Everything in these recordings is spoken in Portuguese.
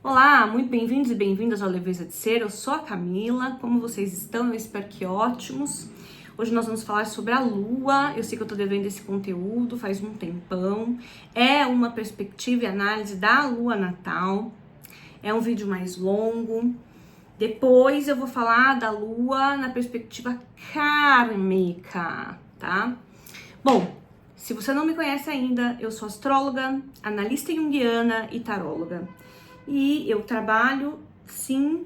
Olá, muito bem-vindos e bem-vindas ao Leveza de Ser. Eu sou a Camila. Como vocês estão? Eu espero que ótimos. Hoje nós vamos falar sobre a Lua. Eu sei que eu tô devendo esse conteúdo faz um tempão. É uma perspectiva e análise da Lua natal. É um vídeo mais longo. Depois eu vou falar da Lua na perspectiva kármica, tá? Bom, se você não me conhece ainda, eu sou astróloga, analista junguiana e taróloga. E eu trabalho, sim,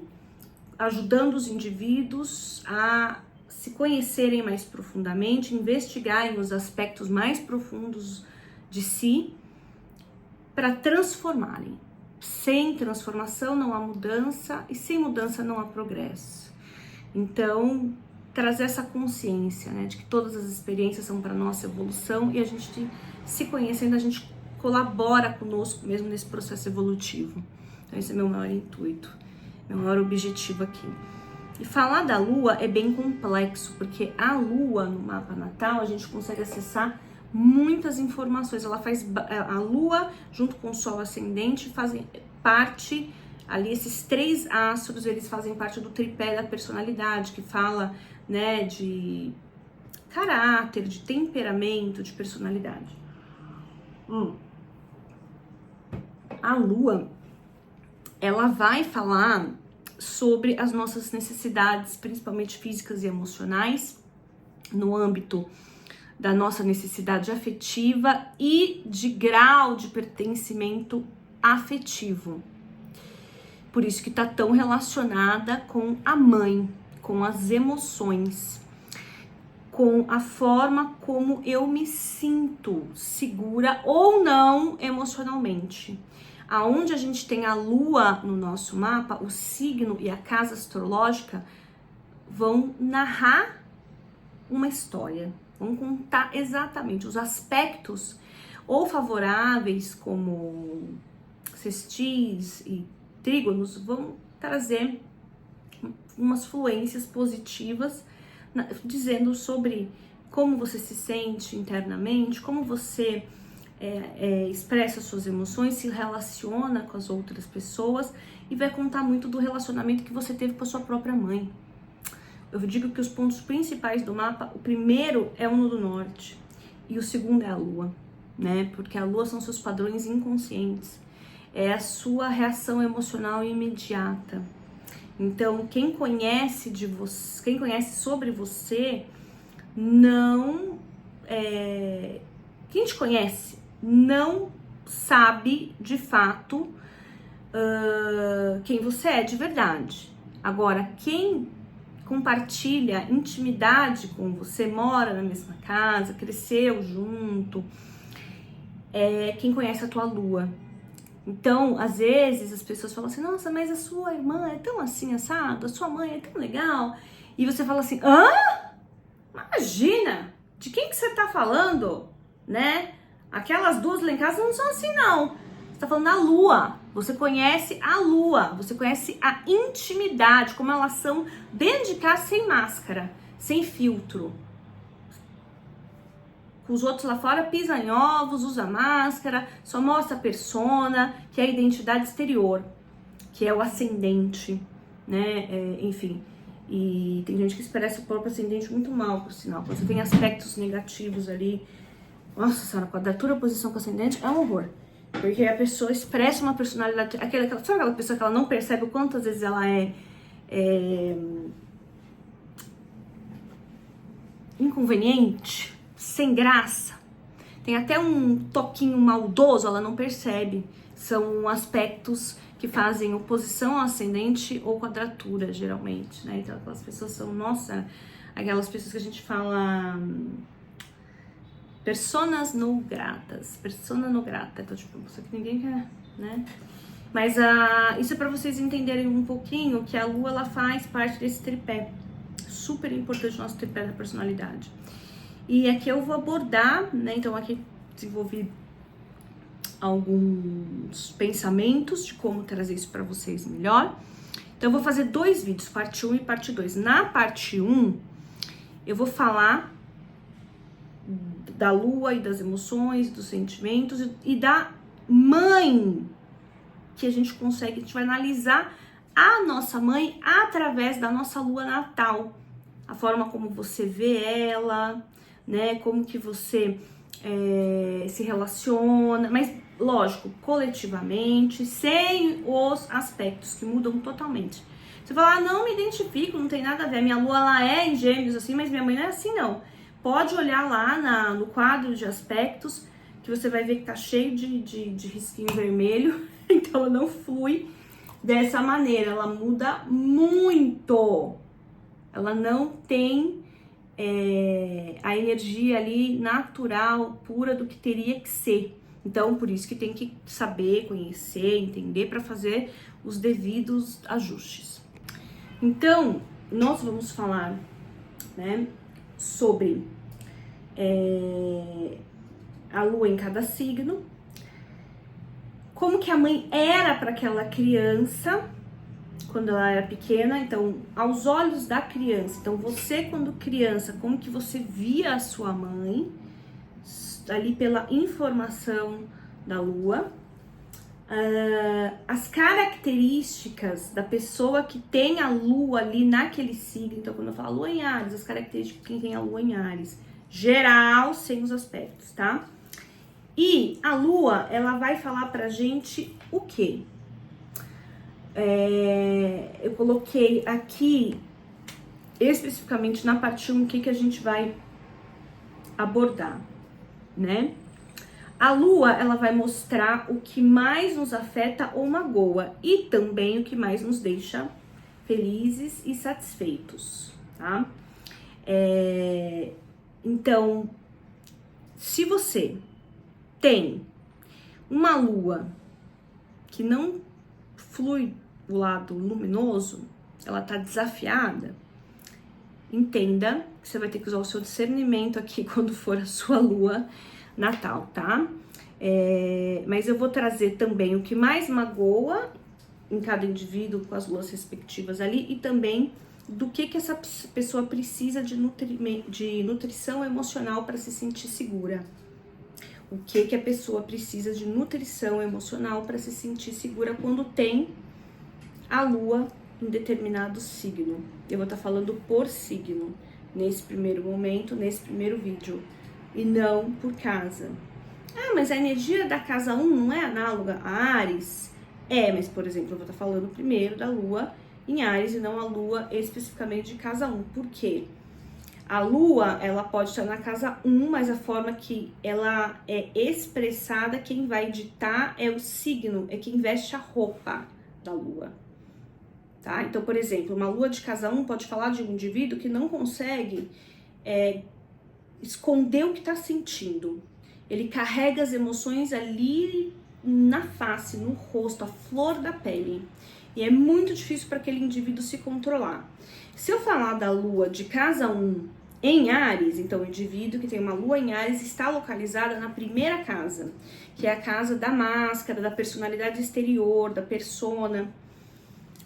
ajudando os indivíduos a se conhecerem mais profundamente, investigarem os aspectos mais profundos de si para transformarem. Sem transformação não há mudança e sem mudança não há progresso. Então, trazer essa consciência, né, de que todas as experiências são para nossa evolução e a gente se conhecendo, a gente colabora conosco mesmo nesse processo evolutivo. Então esse é meu maior intuito, meu maior objetivo aqui. E falar da Lua é bem complexo, porque a Lua no mapa natal a gente consegue acessar muitas informações. A Lua junto com o Sol ascendente fazem parte ali, esses três astros, eles fazem parte do tripé da personalidade, que fala, né, de caráter, de temperamento, de personalidade. A Lua, ela vai falar sobre as nossas necessidades, principalmente físicas e emocionais, no âmbito da nossa necessidade afetiva e de grau de pertencimento afetivo. Por isso que tá tão relacionada com a mãe, com as emoções, com a forma como eu me sinto segura ou não emocionalmente. Aonde a gente tem a Lua no nosso mapa, o signo e a casa astrológica vão narrar uma história, vão contar exatamente os aspectos ou favoráveis, como sextis e trígonos, vão trazer umas fluências positivas, dizendo sobre como você se sente internamente, como você expressa suas emoções, se relaciona com as outras pessoas e vai contar muito do relacionamento que você teve com a sua própria mãe. Eu digo que os pontos principais do mapa, o primeiro é o Nodo Norte e o segundo é a Lua, né? Porque a Lua são seus padrões inconscientes, é a sua reação emocional imediata. Então, quem conhece sobre você, quem te conhece não sabe de fato quem você é de verdade. Agora, quem compartilha intimidade com você, mora na mesma casa, cresceu junto, é quem conhece a tua Lua. Então, às vezes, as pessoas falam assim, nossa, mas a sua irmã é tão assim, assado, a sua mãe é tão legal. E você fala assim, hã? Imagina! De quem que você tá falando? Né? Aquelas duas lá em casa não são assim, não. Você tá falando da Lua. Você conhece a Lua, você conhece a intimidade, como elas são dentro de casa, sem máscara, sem filtro. Os outros lá fora pisam em ovos, usa máscara, só mostra a persona, que é a identidade exterior, que é o ascendente, né? Enfim, e tem gente que expressa o próprio ascendente muito mal, por sinal. Quando você tem aspectos negativos ali, nossa senhora, quadratura, posição com ascendente é um horror. Porque a pessoa expressa uma personalidade, sabe aquela pessoa que ela não percebe o quantas vezes ela é inconveniente, sem graça, tem até um toquinho maldoso, ela não percebe. São aspectos que fazem oposição ao ascendente ou quadratura, geralmente, né? Então aquelas pessoas são, nossa, aquelas pessoas que a gente fala personas não gratas, persona não grata, então tipo, isso que ninguém quer, né? Mas isso é para vocês entenderem um pouquinho que a Lua, ela faz parte desse tripé, super importante, nosso tripé da personalidade. E aqui eu vou abordar, né, então aqui desenvolvi alguns pensamentos de como trazer isso para vocês melhor. Então eu vou fazer dois vídeos, parte 1 e parte 2. Na parte 1, eu vou falar da Lua e das emoções, dos sentimentos e da mãe que a gente vai analisar a nossa mãe através da nossa lua natal. A forma como você vê ela, né? Como que você se relaciona, mas lógico, coletivamente, sem os aspectos que mudam totalmente. Você fala, não me identifico, não tem nada a ver, minha lua ela é em gêmeos assim, mas minha mãe não é assim não. Pode olhar lá no quadro de aspectos, que você vai ver que tá cheio de risquinho vermelho, então ela não flui dessa maneira, ela muda muito. Ela não tem a energia ali natural, pura do que teria que ser. Então, por isso que tem que saber, conhecer, entender para fazer os devidos ajustes. Então, nós vamos falar, né, sobre a lua em cada signo, como que a mãe era para aquela criança quando ela era pequena, então, aos olhos da criança. Então, você quando criança, como que você via a sua mãe, ali pela informação da lua. As características da pessoa que tem a lua ali naquele signo, então quando eu falo lua em Áries, as características de quem tem a lua em Áries, geral, sem os aspectos, tá? E a lua, ela vai falar pra gente o quê? Eu coloquei aqui, especificamente na parte 1, o que a gente vai abordar, né? A lua, ela vai mostrar o que mais nos afeta ou magoa e também o que mais nos deixa felizes e satisfeitos, tá? Então, se você tem uma lua que não flui do lado luminoso, ela tá desafiada, entenda que você vai ter que usar o seu discernimento aqui quando for a sua lua natal, tá? Mas eu vou trazer também o que mais magoa em cada indivíduo com as luas respectivas ali e também do que essa pessoa precisa de nutrição emocional para se sentir segura. O que a pessoa precisa de nutrição emocional para se sentir segura quando tem a lua em determinado signo. Eu vou estar falando por signo nesse primeiro momento, nesse primeiro vídeo, e não por casa. Mas a energia da casa 1 não é análoga a Áries? Mas por exemplo, eu vou estar falando primeiro da lua em Áries e não a lua especificamente de casa 1. Por quê? A lua, ela pode estar na casa 1, mas a forma que ela é expressada, quem vai ditar é o signo, é quem veste a roupa da lua. Tá? Então, por exemplo, uma lua de casa 1 pode falar de um indivíduo que não consegue esconder o que está sentindo. Ele carrega as emoções ali na face, no rosto, a flor da pele. E é muito difícil para aquele indivíduo se controlar. Se eu falar da lua de casa 1 em Áries, então o indivíduo que tem uma lua em Áries está localizada na primeira casa, que é a casa da máscara, da personalidade exterior, da persona.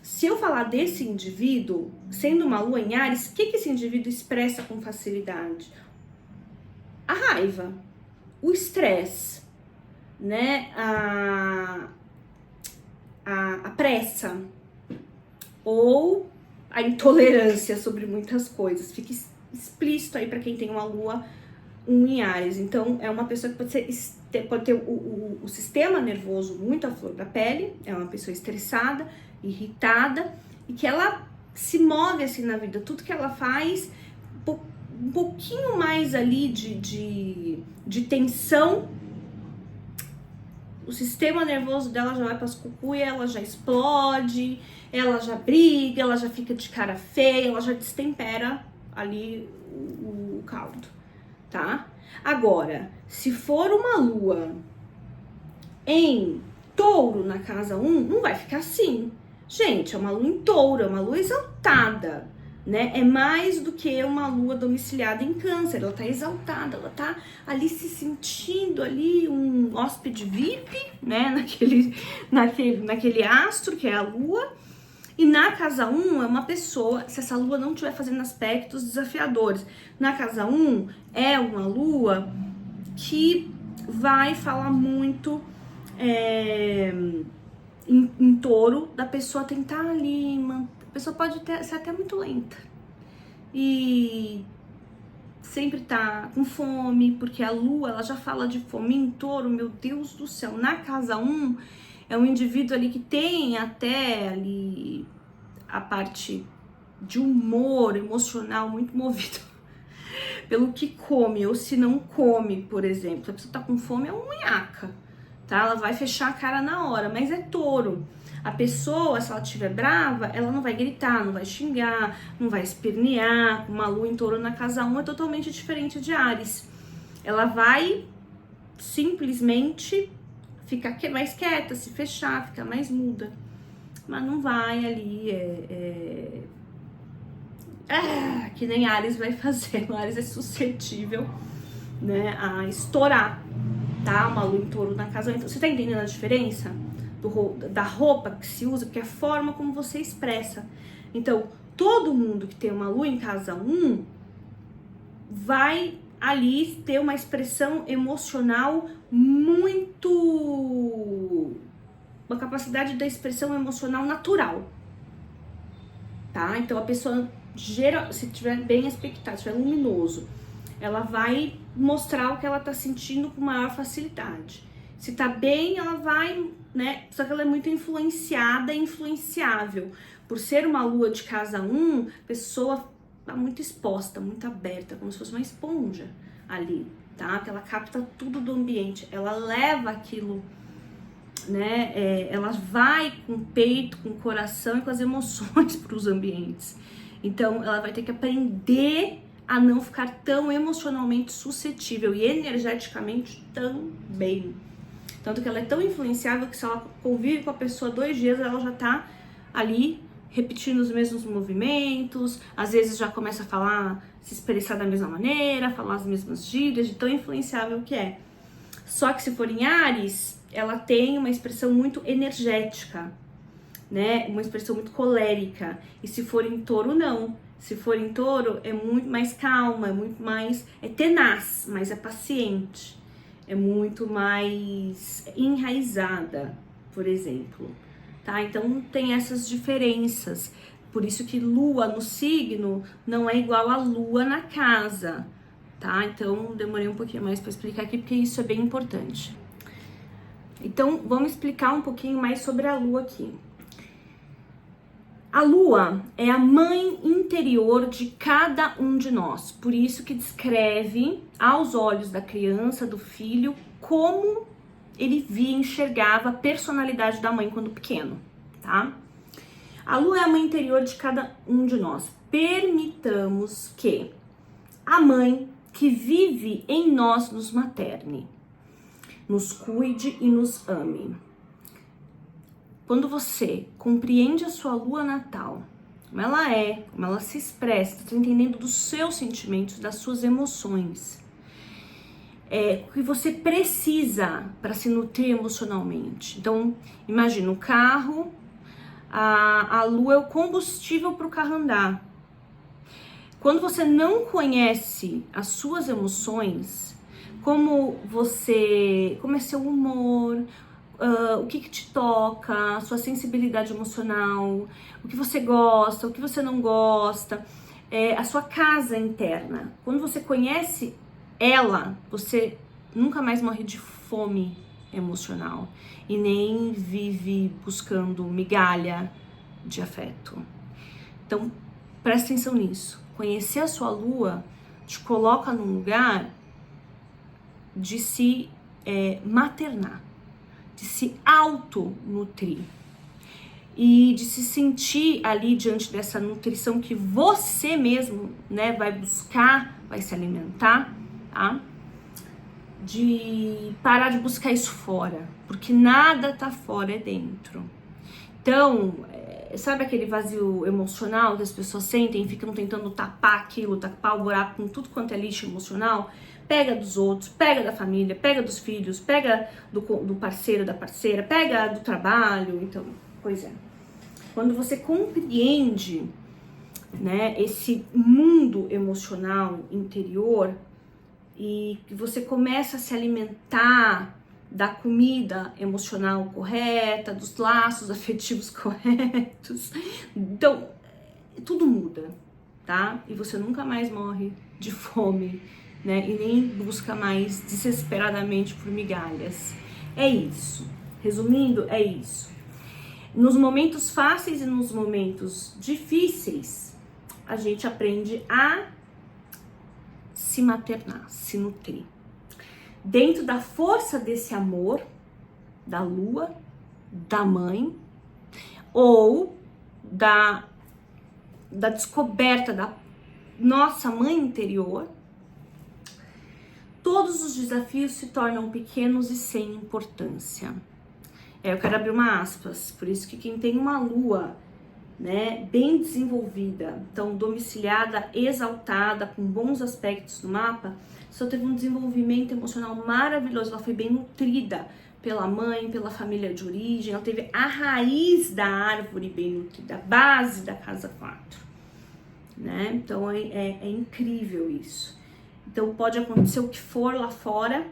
Se eu falar desse indivíduo, sendo uma lua em Áries, o que esse indivíduo expressa com facilidade? A raiva, o estresse, né? A pressa ou a intolerância sobre muitas coisas. Fica explícito aí para quem tem uma lua em Áries. Então, é uma pessoa que pode ter o sistema nervoso muito à flor da pele, é uma pessoa estressada, irritada, e que ela se move assim na vida, tudo que ela faz, um pouquinho mais ali de tensão, o sistema nervoso dela já vai para as cucuias, ela já explode, ela já briga, ela já fica de cara feia, ela já destempera ali o caldo, tá? Agora, se for uma lua em touro na casa 1, não vai ficar assim. Gente, é uma lua em touro, é uma lua exaltada, né? É mais do que uma lua domiciliada em câncer, ela tá exaltada, ela tá ali se sentindo ali um hóspede VIP, né? Naquele astro que é a lua. E na casa 1 é uma pessoa, se essa lua não estiver fazendo aspectos desafiadores, na casa 1 é uma lua que vai falar muito em touro, da pessoa tentar ali, a pessoa pode ser até muito lenta e sempre tá com fome, porque a lua, ela já fala de fome em touro, meu Deus do céu. Na casa 1, é um indivíduo ali que tem até ali a parte de humor emocional muito movido pelo que come, ou se não come, por exemplo. Se a pessoa tá com fome, é um nhaca, tá? Ela vai fechar a cara na hora, mas é touro. A pessoa, se ela estiver brava, ela não vai gritar, não vai xingar, não vai espernear. Uma lua em touro na casa 1 é totalmente diferente de Áries. Ela vai simplesmente ficar mais quieta, se fechar, ficar mais muda. Mas não vai ali, que nem Áries vai fazer. O Áries é suscetível, né, a estourar, tá? Uma lua em touro na casa 1. Então, você tá entendendo a diferença? Da roupa que se usa, porque é a forma como você expressa. Então, todo mundo que tem uma lua em casa 1 vai ali ter uma expressão emocional uma capacidade da expressão emocional natural, tá? Então, a pessoa, se tiver bem aspectado, se tiver luminoso, ela vai mostrar o que ela tá sentindo com maior facilidade. Se tá bem, ela vai, né? Só que ela é muito influenciada e influenciável. Por ser uma lua de casa 1, a pessoa tá muito exposta, muito aberta, como se fosse uma esponja ali, tá? Que ela capta tudo do ambiente, ela leva aquilo, né? Ela vai com o peito, com o coração e com as emoções para os ambientes. Então, ela vai ter que aprender a não ficar tão emocionalmente suscetível e energeticamente também. Tanto que ela é tão influenciável que se ela convive com a pessoa 2 dias, ela já tá ali repetindo os mesmos movimentos, às vezes já começa a falar, se expressar da mesma maneira, falar as mesmas gírias, de tão influenciável que é. Só que se for em Áries, ela tem uma expressão muito energética, né? Uma expressão muito colérica. E se for em touro, não. Se for em touro, é muito mais calma, é muito mais... é tenaz, mas é paciente. É muito mais enraizada, por exemplo, tá? Então tem essas diferenças. Por isso que lua no signo não é igual a lua na casa, tá? Então demorei um pouquinho mais para explicar aqui, porque isso é bem importante. Então vamos explicar um pouquinho mais sobre a lua aqui. A lua é a mãe interior de cada um de nós, por isso que descreve aos olhos da criança, do filho, como ele via, enxergava a personalidade da mãe quando pequeno, tá? A lua é a mãe interior de cada um de nós. Permitamos que a mãe que vive em nós nos materne, nos cuide e nos ame. Quando você compreende a sua lua natal, como ela se expressa, está entendendo dos seus sentimentos, das suas emoções, o que você precisa para se nutrir emocionalmente. Então, imagina o carro, a lua é o combustível para o carro andar. Quando você não conhece as suas emoções, como é seu humor, o que te toca, a sua sensibilidade emocional, o que você gosta, o que você não gosta, a sua casa interna. Quando você conhece ela, você nunca mais morre de fome emocional e nem vive buscando migalha de afeto. Então, presta atenção nisso. Conhecer a sua lua te coloca num lugar de se maternar, de se auto-nutrir e de se sentir ali diante dessa nutrição que você mesmo, né, vai buscar, vai se alimentar, tá? De parar de buscar isso fora, porque nada tá fora, é dentro. Então, sabe aquele vazio emocional que as pessoas sentem e ficam tentando tapar aquilo, tapar o buraco com tudo quanto é lixo emocional? Pega dos outros, pega da família, pega dos filhos, pega do parceiro, da parceira, pega do trabalho. Então, pois é. Quando você compreende, né, esse mundo emocional interior e que você começa a se alimentar da comida emocional correta, dos laços afetivos corretos. Então, tudo muda, tá? E você nunca mais morre de fome, né? E nem busca mais desesperadamente por migalhas. É isso. Resumindo, é isso. Nos momentos fáceis e nos momentos difíceis, a gente aprende a se maternar, se nutrir. Dentro da força desse amor, da lua, da mãe, ou da descoberta da nossa mãe interior, todos os desafios se tornam pequenos e sem importância. Eu quero abrir uma aspas, por isso que quem tem uma lua, né, bem desenvolvida, então domiciliada, exaltada, com bons aspectos no mapa, só teve um desenvolvimento emocional maravilhoso, ela foi bem nutrida pela mãe, pela família de origem, ela teve a raiz da árvore bem nutrida, a base da casa 4, né? Então é incrível isso. Então pode acontecer o que for lá fora,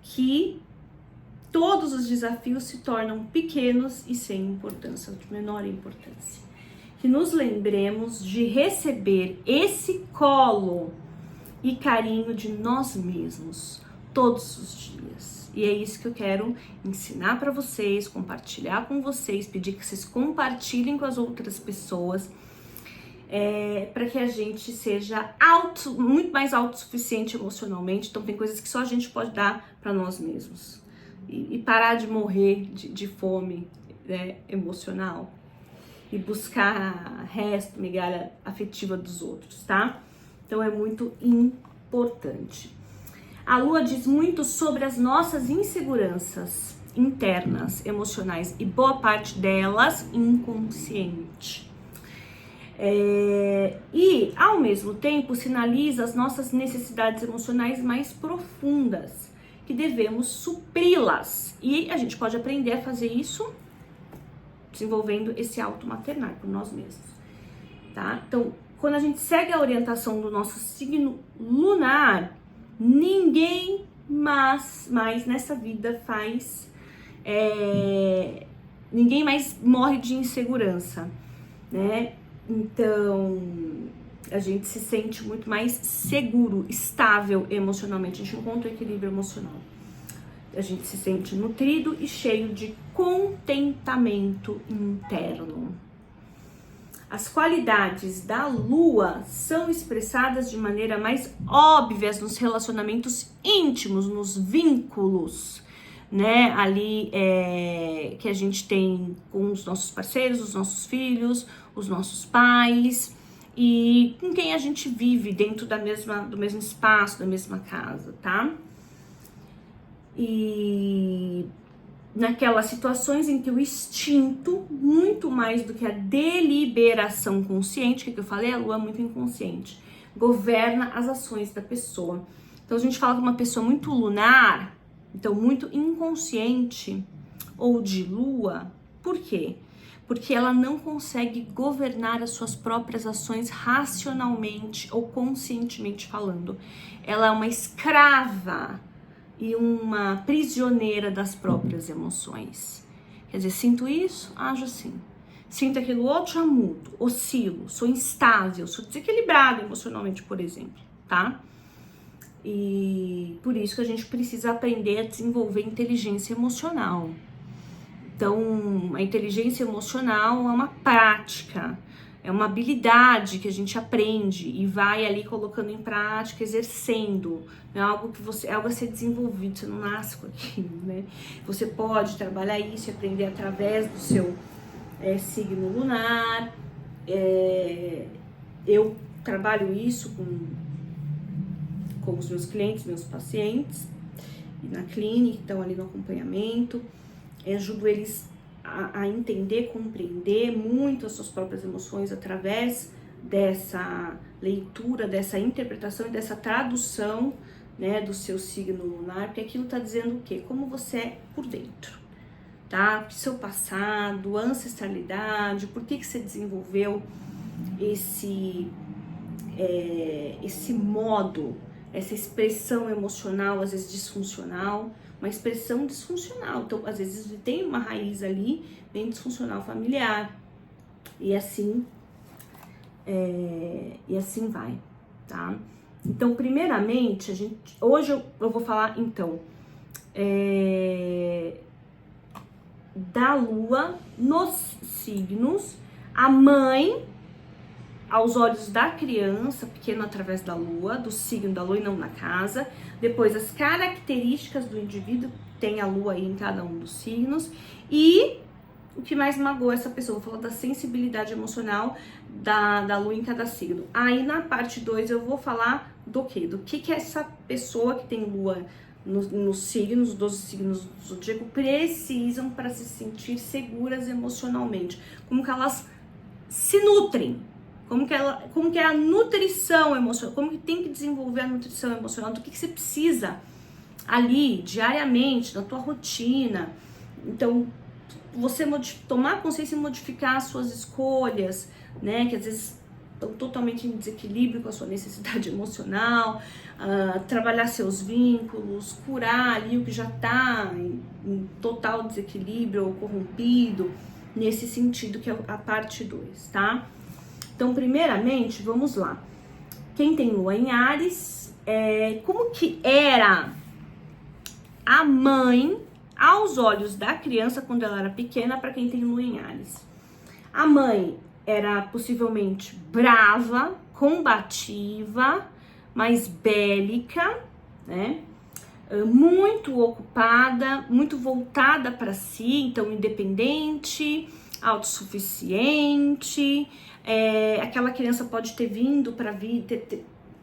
que todos os desafios se tornam pequenos e sem importância, de menor importância. Que nos lembremos de receber esse colo e carinho de nós mesmos todos os dias. E é isso que eu quero ensinar para vocês, compartilhar com vocês, pedir que vocês compartilhem com as outras pessoas, para que a gente seja muito mais autossuficiente emocionalmente. Então tem coisas que só a gente pode dar para nós mesmos. E parar de morrer de fome, né, emocional e buscar resto, migalha afetiva dos outros, tá? Então é muito importante. A lua diz muito sobre as nossas inseguranças internas, emocionais, e boa parte delas inconsciente. E ao mesmo tempo sinaliza as nossas necessidades emocionais mais profundas, que devemos supri-las. E a gente pode aprender a fazer isso desenvolvendo esse auto-maternar por nós mesmos, tá? Então, quando a gente segue a orientação do nosso signo lunar, ninguém mais nessa vida ninguém mais morre de insegurança, né? Então, a gente se sente muito mais seguro, estável emocionalmente, a gente encontra o equilíbrio emocional. A gente se sente nutrido e cheio de contentamento interno. As qualidades da lua são expressadas de maneira mais óbvia nos relacionamentos íntimos, nos vínculos, né? Ali que a gente tem com os nossos parceiros, os nossos filhos, os nossos pais e com quem a gente vive dentro do mesmo espaço, da mesma casa, tá? E naquelas situações em que o instinto, muito mais do que a deliberação consciente, que eu falei, a lua é muito inconsciente, governa as ações da pessoa. Então a gente fala que uma pessoa muito lunar, então muito inconsciente ou de lua, por quê? Porque ela não consegue governar as suas próprias ações racionalmente ou conscientemente falando. Ela é uma escrava e uma prisioneira das próprias emoções. Quer dizer, sinto isso, ajo assim. Sinto aquilo outro, já mudo, oscilo, sou instável, sou desequilibrada emocionalmente, por exemplo, tá? E por isso que a gente precisa aprender a desenvolver inteligência emocional. Então, a inteligência emocional é uma prática, é uma habilidade que a gente aprende e vai ali colocando em prática, exercendo. Não é algo que é algo a ser desenvolvido, você não nasce com aquilo, né? Você pode trabalhar isso e aprender através do seu signo lunar. Eu trabalho isso com os meus clientes, meus pacientes, e na clínica, então ali no acompanhamento. Ajudo eles a entender, compreender muito as suas próprias emoções através dessa leitura, dessa interpretação e dessa tradução, né, do seu signo lunar, porque aquilo tá dizendo o quê? Como você é por dentro, tá? Seu passado, ancestralidade, por que você desenvolveu esse modo, essa expressão emocional, às vezes disfuncional, uma expressão disfuncional. Então, às vezes, tem uma raiz ali bem disfuncional familiar. E assim vai, tá? Então, primeiramente, hoje eu vou falar, então, da lua nos signos, a mãe, aos olhos da criança, pequeno através da lua, do signo da lua e não na casa. Depois, as características do indivíduo, tem a lua aí em cada um dos signos. E o que mais magoa essa pessoa, vou falar da sensibilidade emocional da lua em cada signo. Aí na parte 2 eu vou falar do quê? Do que essa pessoa que tem lua nos signos, 12 signos do zodíaco, precisam para se sentir seguras emocionalmente. Como que elas se nutrem. Como que é a nutrição emocional, como que tem que desenvolver a nutrição emocional, do que você precisa ali, diariamente, na tua rotina. Então, você tomar consciência e modificar as suas escolhas, né, que às vezes estão totalmente em desequilíbrio com a sua necessidade emocional, trabalhar seus vínculos, curar ali o que já está em total desequilíbrio ou corrompido, nesse sentido que é a parte 2, tá? Então, primeiramente, vamos lá. Quem tem lua em Áries, como que era a mãe aos olhos da criança quando ela era pequena, para quem tem lua em Áries? A mãe era possivelmente brava, combativa, mais bélica, né? Muito ocupada, muito voltada para si, então independente, autossuficiente. Aquela criança pode ter vindo para vida,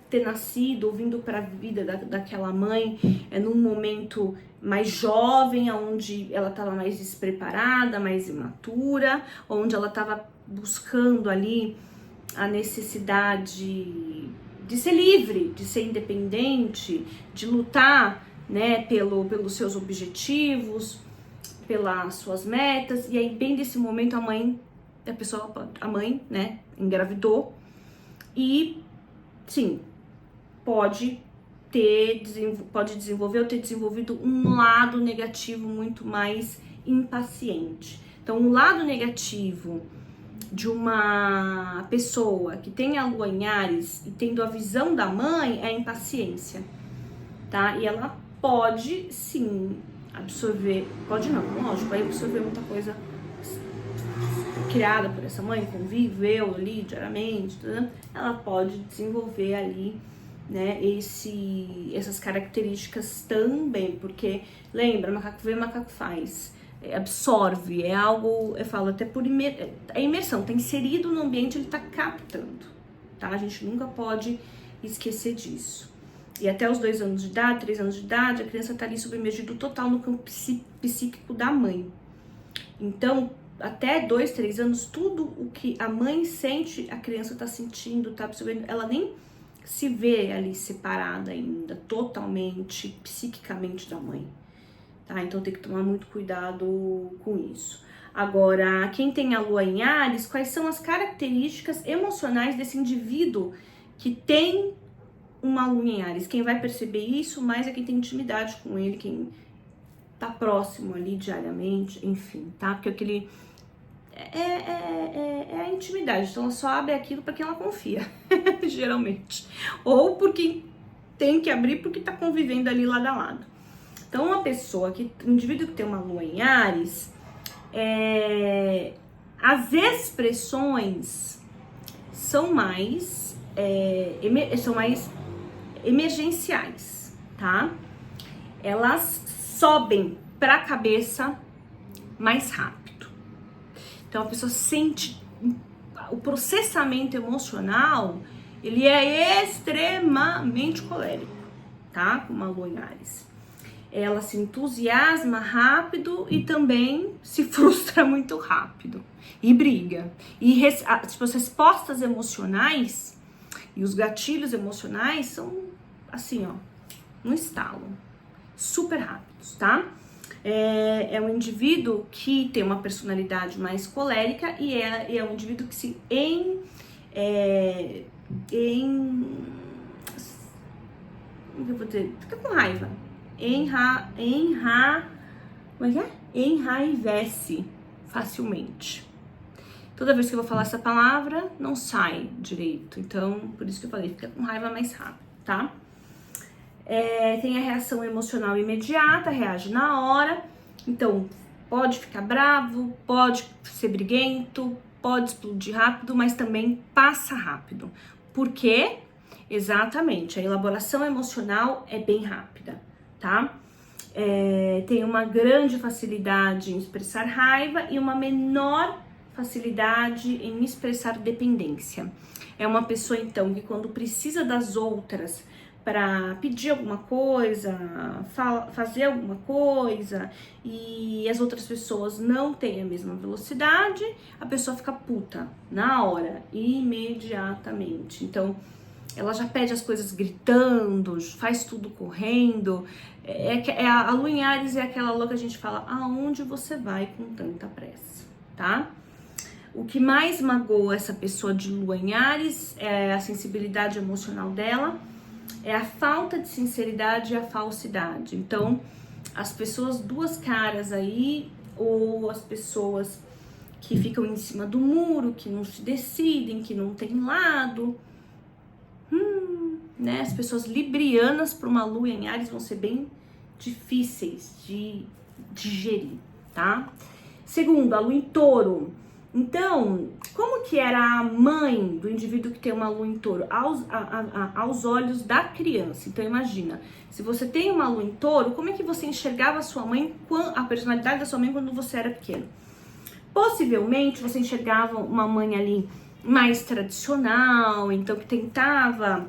ter nascido ou vindo para a vida daquela mãe num momento mais jovem, onde ela estava mais despreparada, mais imatura, onde ela estava buscando ali a necessidade de ser livre, de ser independente, de lutar, né, pelos seus objetivos, pelas suas metas. E aí, bem desse momento, a mãe, né, engravidou e, sim, pode desenvolver ou ter desenvolvido um lado negativo muito mais impaciente. Então, o lado negativo de uma pessoa que tem a lua em Áries e tendo a visão da mãe é a impaciência, tá? E ela pode, sim, absorver, pode não, lógico, vai absorver muita coisa criada por essa mãe, conviveu ali diariamente, tá? Ela pode desenvolver ali, né, essas características também, porque lembra, macaco vê, macaco faz, absorve, é algo, eu falo até por imersão, tá inserido no ambiente, ele tá captando, tá? A gente nunca pode esquecer disso. E até os 2 anos de idade, 3 anos de idade, a criança tá ali submergido total no campo psíquico da mãe. Então, até 2, 3 anos, tudo o que a mãe sente, a criança tá sentindo, tá absorvendo, ela nem se vê ali separada ainda, totalmente, psiquicamente da mãe, tá? Então tem que tomar muito cuidado com isso. Agora, quem tem a lua em Áries, quais são as características emocionais desse indivíduo que tem uma lua em Áries? Quem vai perceber isso mais é quem tem intimidade com ele, quem tá próximo ali diariamente, enfim, tá? Porque aquele é a intimidade, então ela só abre aquilo para quem ela confia, geralmente, ou porque tem que abrir porque tá convivendo ali lado a lado. Então, um indivíduo que tem uma lua em Áries, as expressões são mais emergenciais, tá? Elas sobem para a cabeça mais rápido. Então, a pessoa sente o processamento emocional, ele é extremamente colérico, tá? Com uma lua em Áries. Ela se entusiasma rápido e também se frustra muito rápido. E briga. E as respostas emocionais e os gatilhos emocionais são assim, ó, no estalo. Super rápidos, tá? É um indivíduo que tem uma personalidade mais colérica e é um indivíduo que se como eu vou dizer, fica com raiva, como é que é? Enraivece facilmente. Toda vez que eu vou falar essa palavra, não sai direito. Então, por isso que eu falei, fica com raiva mais rápido, tá? Tem a reação emocional imediata, reage na hora. Então, pode ficar bravo, pode ser briguento, pode explodir rápido, mas também passa rápido. Por quê? Exatamente, a elaboração emocional é bem rápida, tá? Tem uma grande facilidade em expressar raiva e uma menor facilidade em expressar dependência. É uma pessoa, então, que quando precisa das outras para pedir alguma coisa, fazer alguma coisa, e as outras pessoas não têm a mesma velocidade, a pessoa fica puta na hora, imediatamente. Então, ela já pede as coisas gritando, faz tudo correndo. A Lua em Áries é aquela lua que a gente fala, aonde você vai com tanta pressa, tá? O que mais magoa essa pessoa de Lua em Áries é a sensibilidade emocional dela, é a falta de sinceridade e a falsidade. Então, as pessoas duas caras aí, ou as pessoas que ficam em cima do muro, que não se decidem, que não tem lado, né? As pessoas librianas para uma Lua em Áries vão ser bem difíceis de digerir, tá? Segundo, a Lua em Touro. Então, como que era a mãe do indivíduo que tem uma Lua em Touro? Aos olhos da criança. Então, imagina, se você tem uma Lua em Touro, como é que você enxergava a sua mãe, a personalidade da sua mãe quando você era pequeno? Possivelmente, você enxergava uma mãe ali mais tradicional, então que tentava,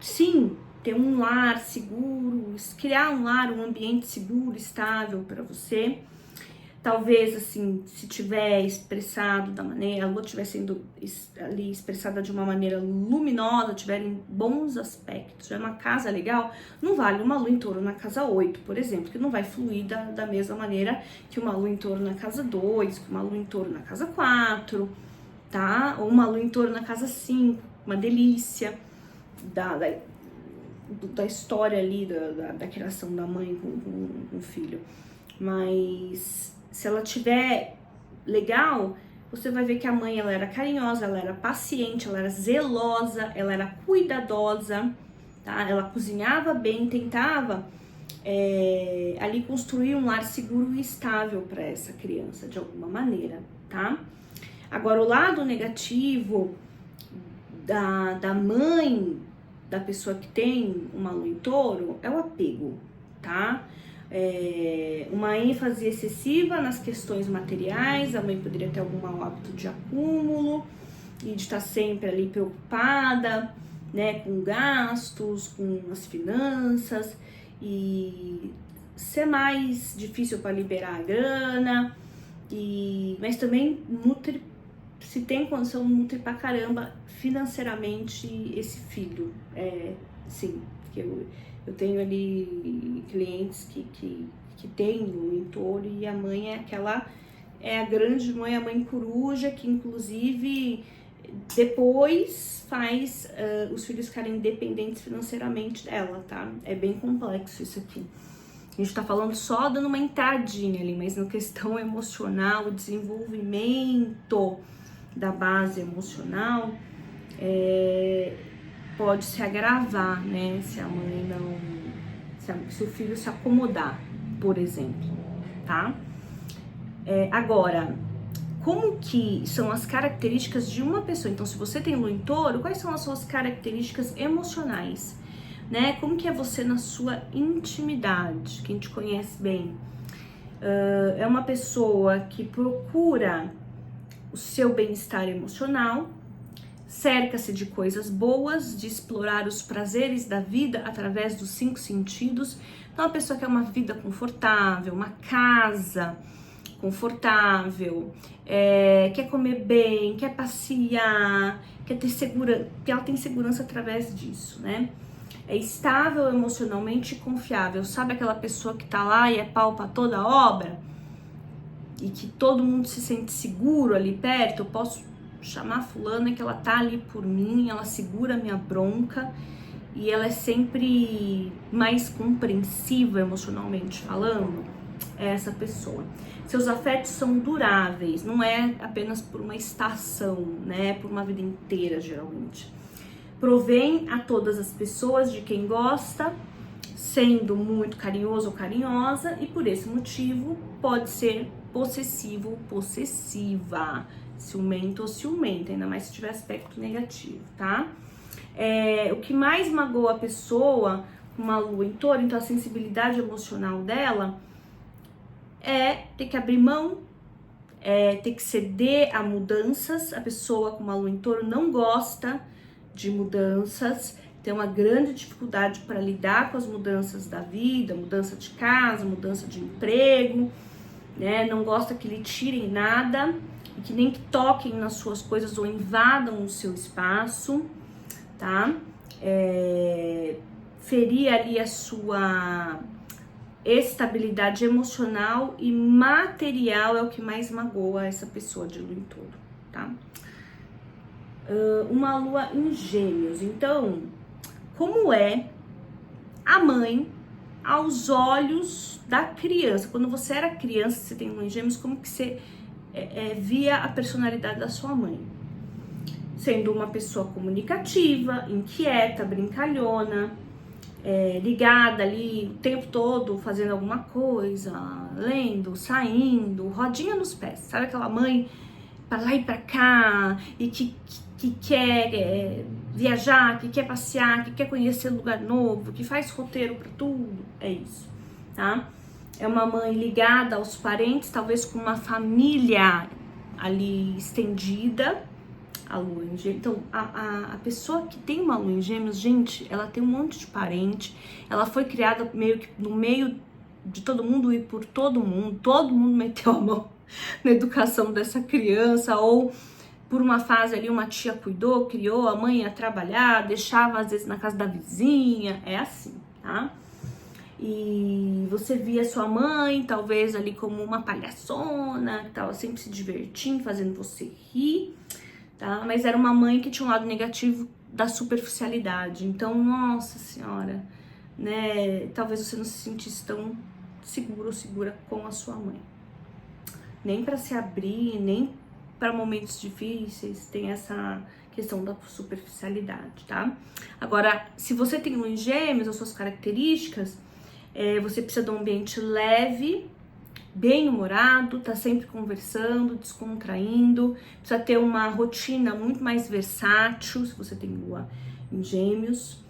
sim, ter um lar seguro, criar um lar, um ambiente seguro, estável para você. Talvez, assim, se tiver expressado da maneira, a lua estiver sendo ali expressada de uma maneira luminosa, tiverem bons aspectos, tiver uma casa legal, não vale uma lua em Touro na casa 8, por exemplo, que não vai fluir da mesma maneira que uma lua em Touro na casa 2, que uma lua em Touro na casa 4, tá? Ou uma lua em Touro na casa 5, uma delícia da história ali, da criação da mãe com o filho. Mas se ela tiver legal, você vai ver que a mãe, ela era carinhosa, ela era paciente, ela era zelosa, ela era cuidadosa, tá? Ela cozinhava bem, tentava ali construir um lar seguro e estável para essa criança, de alguma maneira, tá? Agora, o lado negativo da mãe da pessoa que tem uma Lua em Touro é o apego, tá? Uma ênfase excessiva nas questões materiais, a mãe poderia ter algum mau hábito de acúmulo e de estar sempre ali preocupada, né, com gastos, com as finanças, e ser mais difícil para liberar a grana, mas também nutre, se tem condição, nutre pra caramba financeiramente esse filho. Sim, porque eu tenho ali clientes que tem Lua em Touro, e a mãe é a grande mãe, a mãe coruja, que inclusive depois faz os filhos ficarem independentes financeiramente dela, tá? É bem complexo isso aqui. A gente tá falando só dando uma entradinha ali, mas na questão emocional, o desenvolvimento da base emocional pode se agravar, né? Se a mãe não... Se o filho se acomodar, por exemplo, tá? Agora, como que são as características de uma pessoa? Então, se você tem Lua em Touro, quais são as suas características emocionais? Né? Como que é você na sua intimidade? Quem te conhece bem. É uma pessoa que procura o seu bem-estar emocional, cerca-se de coisas boas, de explorar os prazeres da vida através dos 5 sentidos. Então, uma pessoa quer uma vida confortável, uma casa confortável, quer comer bem, quer passear, quer ter segurança, que ela tem segurança através disso, né? É estável emocionalmente e confiável. Sabe aquela pessoa que tá lá e é pau pra toda obra? E que todo mundo se sente seguro ali perto? Eu posso chamar a fulana que ela tá ali por mim, ela segura a minha bronca e ela é sempre mais compreensiva emocionalmente falando, é essa pessoa. Seus afetos são duráveis, não é apenas por uma estação, né? Por uma vida inteira, geralmente. Provém a todas as pessoas de quem gosta, sendo muito carinhoso ou carinhosa, e por esse motivo pode ser possessivo ou possessiva, ciumento ou ciumenta, ainda mais se tiver aspecto negativo, tá? O que mais magoa a pessoa com uma lua em touro, então a sensibilidade emocional dela é ter que abrir mão, ter que ceder a mudanças. A pessoa com uma lua em touro não gosta de mudanças, tem uma grande dificuldade para lidar com as mudanças da vida, mudança de casa, mudança de emprego, né? Não gosta que lhe tirem nada e que nem que toquem nas suas coisas ou invadam o seu espaço, tá? Ferir ali a sua estabilidade emocional e material é o que mais magoa essa pessoa de lua em touro, tá? Uma lua em Gêmeos, então, como é a mãe aos olhos da criança? Quando você era criança, você tem lua em Gêmeos, como que você via a personalidade da sua mãe? Sendo uma pessoa comunicativa, inquieta, brincalhona, ligada ali o tempo todo, fazendo alguma coisa, lendo, saindo, rodinha nos pés. Sabe aquela mãe para lá e para cá, e que quer viajar, que quer passear, que quer conhecer lugar novo, que faz roteiro para tudo? É isso, tá? É uma mãe ligada aos parentes, talvez com uma família ali estendida, a lua em Gêmeos. Então, a pessoa que tem uma lua em Gêmeos, gente, ela tem um monte de parente, ela foi criada meio que no meio de todo mundo e por todo mundo meteu a mão na educação dessa criança, ou por uma fase ali uma tia cuidou, criou, a mãe ia trabalhar, deixava às vezes na casa da vizinha, é assim, tá? E você via sua mãe talvez ali como uma palhaçona, que tava sempre se divertindo, fazendo você rir, tá? Mas era uma mãe que tinha um lado negativo da superficialidade. Então, nossa senhora, né? Talvez você não se sentisse tão seguro ou segura com a sua mãe. Nem para se abrir, nem para momentos difíceis, tem essa questão da superficialidade, tá? Agora, se você tem lua em Gêmeos, as suas características, você precisa de um ambiente leve, bem-humorado, tá sempre conversando, descontraindo, precisa ter uma rotina muito mais versátil, se você tem lua em Gêmeos,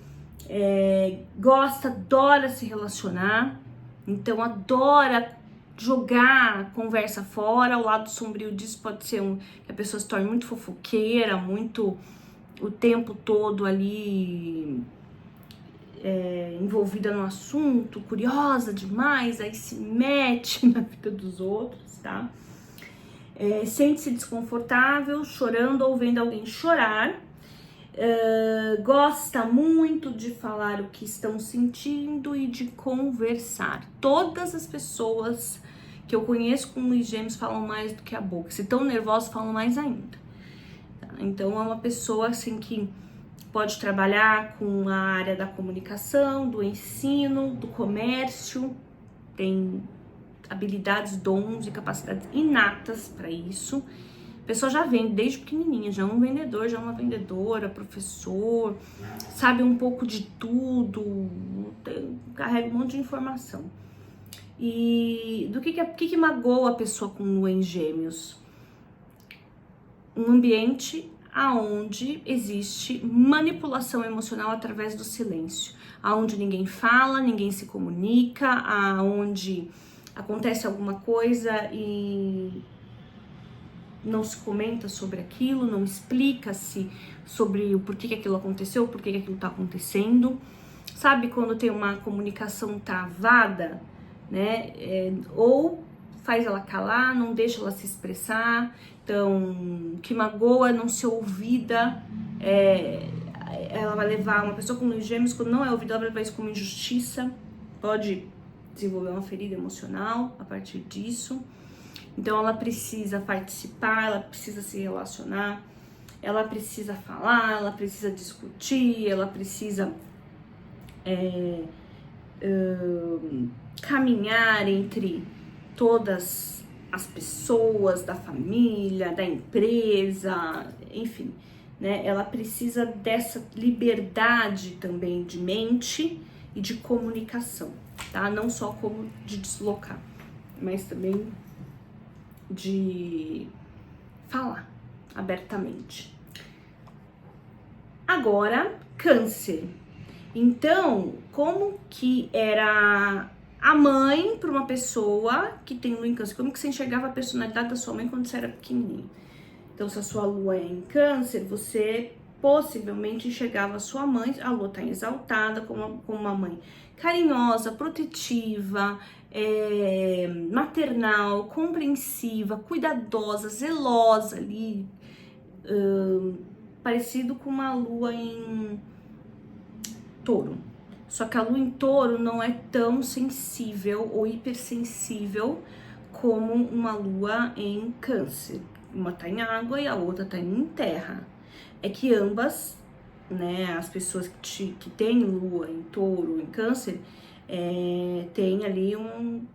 adora se relacionar, então adora jogar a conversa fora. O lado sombrio disso pode ser que a pessoa se torne muito fofoqueira, muito o tempo todo ali envolvida no assunto, curiosa demais, aí se mete na vida dos outros, tá? Sente-se desconfortável chorando ou vendo alguém chorar. Gosta muito de falar o que estão sentindo e de conversar. Todas as pessoas que eu conheço com Lua Gêmeos falam mais do que a boca. Se estão nervosos, falam mais ainda. Tá? Então é uma pessoa assim que pode trabalhar com a área da comunicação, do ensino, do comércio, tem habilidades, dons e capacidades inatas para isso. A pessoa já vem desde pequenininha, já é um vendedor, já é uma vendedora, professor, sabe um pouco de tudo, carrega um monte de informação. E do que magoa a pessoa com lua em Gêmeos? Um ambiente aonde existe manipulação emocional através do silêncio, aonde ninguém fala, ninguém se comunica, aonde acontece alguma coisa e não se comenta sobre aquilo, não explica-se sobre o porquê que aquilo aconteceu, o porquê que aquilo tá acontecendo. Sabe quando tem uma comunicação travada, né? Ou faz ela calar, não deixa ela se expressar. Então, o que magoa é não ser ouvida. Ela vai levar, uma pessoa com lua em Gêmeos, quando não é ouvida, ela vai levar isso como injustiça. Pode desenvolver uma ferida emocional a partir disso. Então ela precisa participar, ela precisa se relacionar, ela precisa falar, ela precisa discutir, ela precisa caminhar entre todas as pessoas da família, da empresa, enfim, né? Ela precisa dessa liberdade também de mente e de comunicação, tá? Não só como de deslocar, mas também de falar abertamente. Agora, Câncer. Então, como que era a mãe para uma pessoa que tem lua em Câncer? Como que você enxergava a personalidade da sua mãe quando você era pequenininho? Então, se a sua lua é em Câncer, você possivelmente enxergava a sua mãe, a lua tá exaltada como uma mãe carinhosa, protetiva, maternal, compreensiva, cuidadosa, zelosa ali, parecido com uma lua em Touro. Só que a lua em Touro não é tão sensível ou hipersensível como uma lua em Câncer. Uma tá em água e a outra tá em terra. É que ambas, né, as pessoas que têm lua em Touro ou em Câncer, tem ali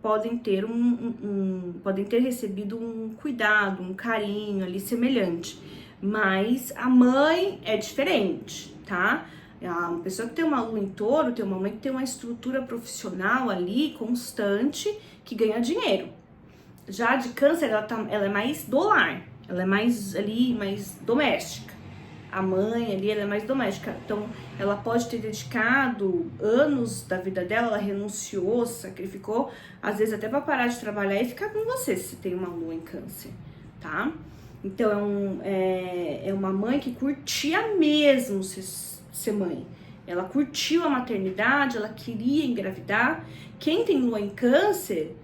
podem ter recebido um cuidado, um carinho ali semelhante. Mas a mãe é diferente, tá? Uma pessoa que tem uma lua em Touro, tem uma mãe que tem uma estrutura profissional ali constante, que ganha dinheiro. Já de Câncer, ela é mais do lar, ela é mais ali, mais doméstica. A mãe ali, ela é mais doméstica. Então, ela pode ter dedicado anos da vida dela, ela renunciou, sacrificou, às vezes até para parar de trabalhar e ficar com você, se tem uma lua em Câncer, tá? Então, é uma mãe que curtia mesmo ser mãe. Ela curtiu a maternidade, ela queria engravidar. Quem tem lua em Câncer,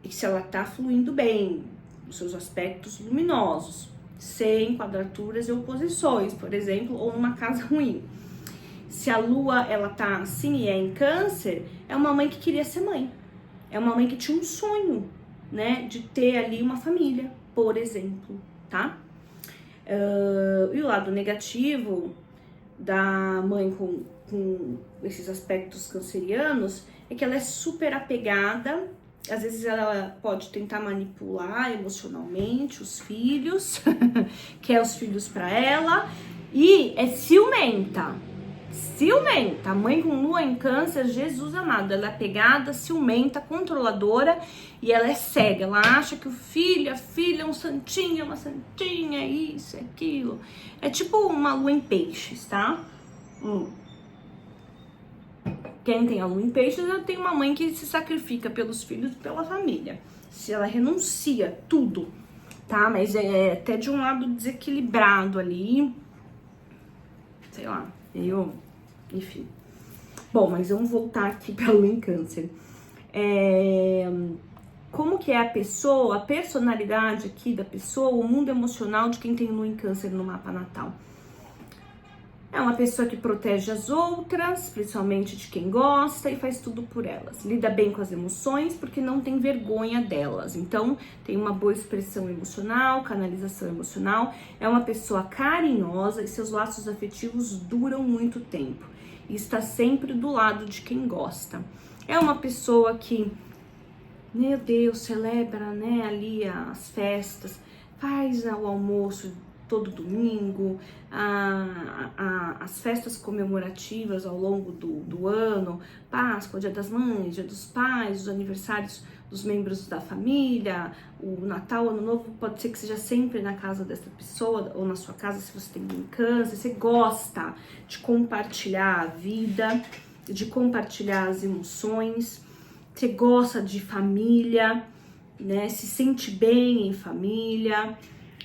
se ela tá fluindo bem, os seus aspectos luminosos, sem quadraturas e oposições, por exemplo, ou numa casa ruim. Se a lua, ela tá assim e é em Câncer, é uma mãe que queria ser mãe. É uma mãe que tinha um sonho, né, de ter ali uma família, por exemplo, tá? E o lado negativo da mãe com esses aspectos cancerianos é que ela é super apegada. Às vezes ela pode tentar manipular emocionalmente os filhos, quer os filhos para ela, e é ciumenta. Ciumenta. A mãe com lua em Câncer, Jesus amado, ela é apegada, ciumenta, controladora, e ela é cega. Ela acha que o filho, a filha é um santinho, uma santinha, isso, aquilo. É tipo uma lua em peixes, tá? Quem tem a lua em peixes, ela tem uma mãe que se sacrifica pelos filhos e pela família. Se ela renuncia tudo, tá? Mas é até de um lado desequilibrado ali. Sei lá, enfim. Bom, mas vamos voltar aqui pra lua em Câncer. Como que é a pessoa, a personalidade aqui da pessoa, o mundo emocional de quem tem lua em Câncer no mapa natal? É uma pessoa que protege as outras, principalmente de quem gosta, e faz tudo por elas. Lida bem com as emoções porque não tem vergonha delas. Então, tem uma boa expressão emocional, canalização emocional. É uma pessoa carinhosa e seus laços afetivos duram muito tempo. E está sempre do lado de quem gosta. É uma pessoa que, meu Deus, celebra, né, ali as festas, faz o almoço todo domingo, as festas comemorativas ao longo do ano, Páscoa, Dia das Mães, Dia dos Pais, os aniversários dos membros da família, o Natal, Ano Novo, pode ser que seja sempre na casa dessa pessoa, ou na sua casa se você tem um Câncer. Você gosta de compartilhar a vida, de compartilhar as emoções, você gosta de família, né, se sente bem em família.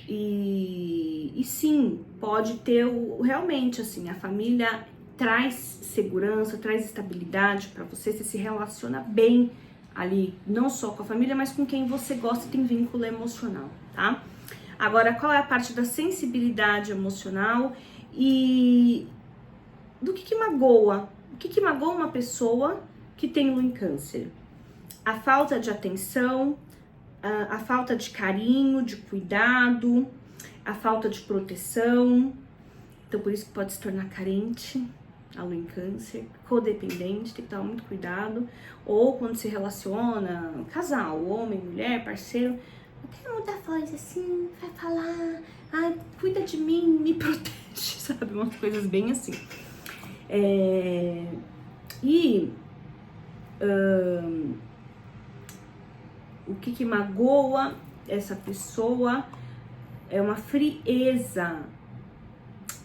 E sim, pode ter realmente assim, a família traz segurança, traz estabilidade para você se relaciona bem ali, não só com a família, mas com quem você gosta e tem vínculo emocional, tá? Agora, qual é a parte da sensibilidade emocional e do que magoa? O que magoa uma pessoa que tem lua em Câncer? A falta de atenção, a falta de carinho, de cuidado, a falta de proteção. Então, por isso que pode se tornar carente, a lua em câncer, codependente, tem que tomar muito cuidado. Ou quando se relaciona, casal, homem, mulher, parceiro, não quer mudar a voz assim, vai falar, ai, cuida de mim, me protege, sabe? Umas coisas bem assim. O que magoa essa pessoa é uma frieza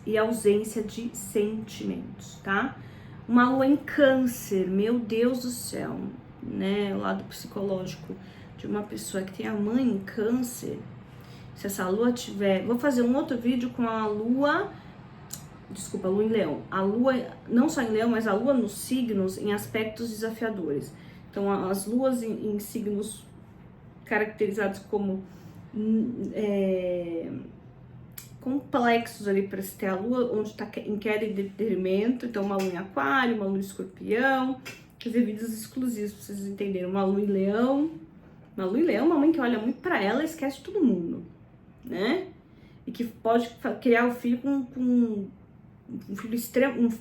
e ausência de sentimentos, tá? Uma lua em câncer, meu Deus do céu, né? O lado psicológico de uma pessoa que tem a mãe em câncer. Se essa lua tiver... Vou fazer um outro vídeo com a lua... Desculpa, a lua em leão. A lua, não só em leão, mas a lua nos signos em aspectos desafiadores. Então, as luas em signos caracterizados como... complexos ali para se ter a lua, onde está em queda e detrimento. Então, uma lua em aquário, uma lua em escorpião. Fazer vídeos exclusivos para vocês entenderem. Uma lua em leão. Uma lua em leão, uma mãe que olha muito para ela e esquece todo mundo, né? E que pode criar o filho com um filho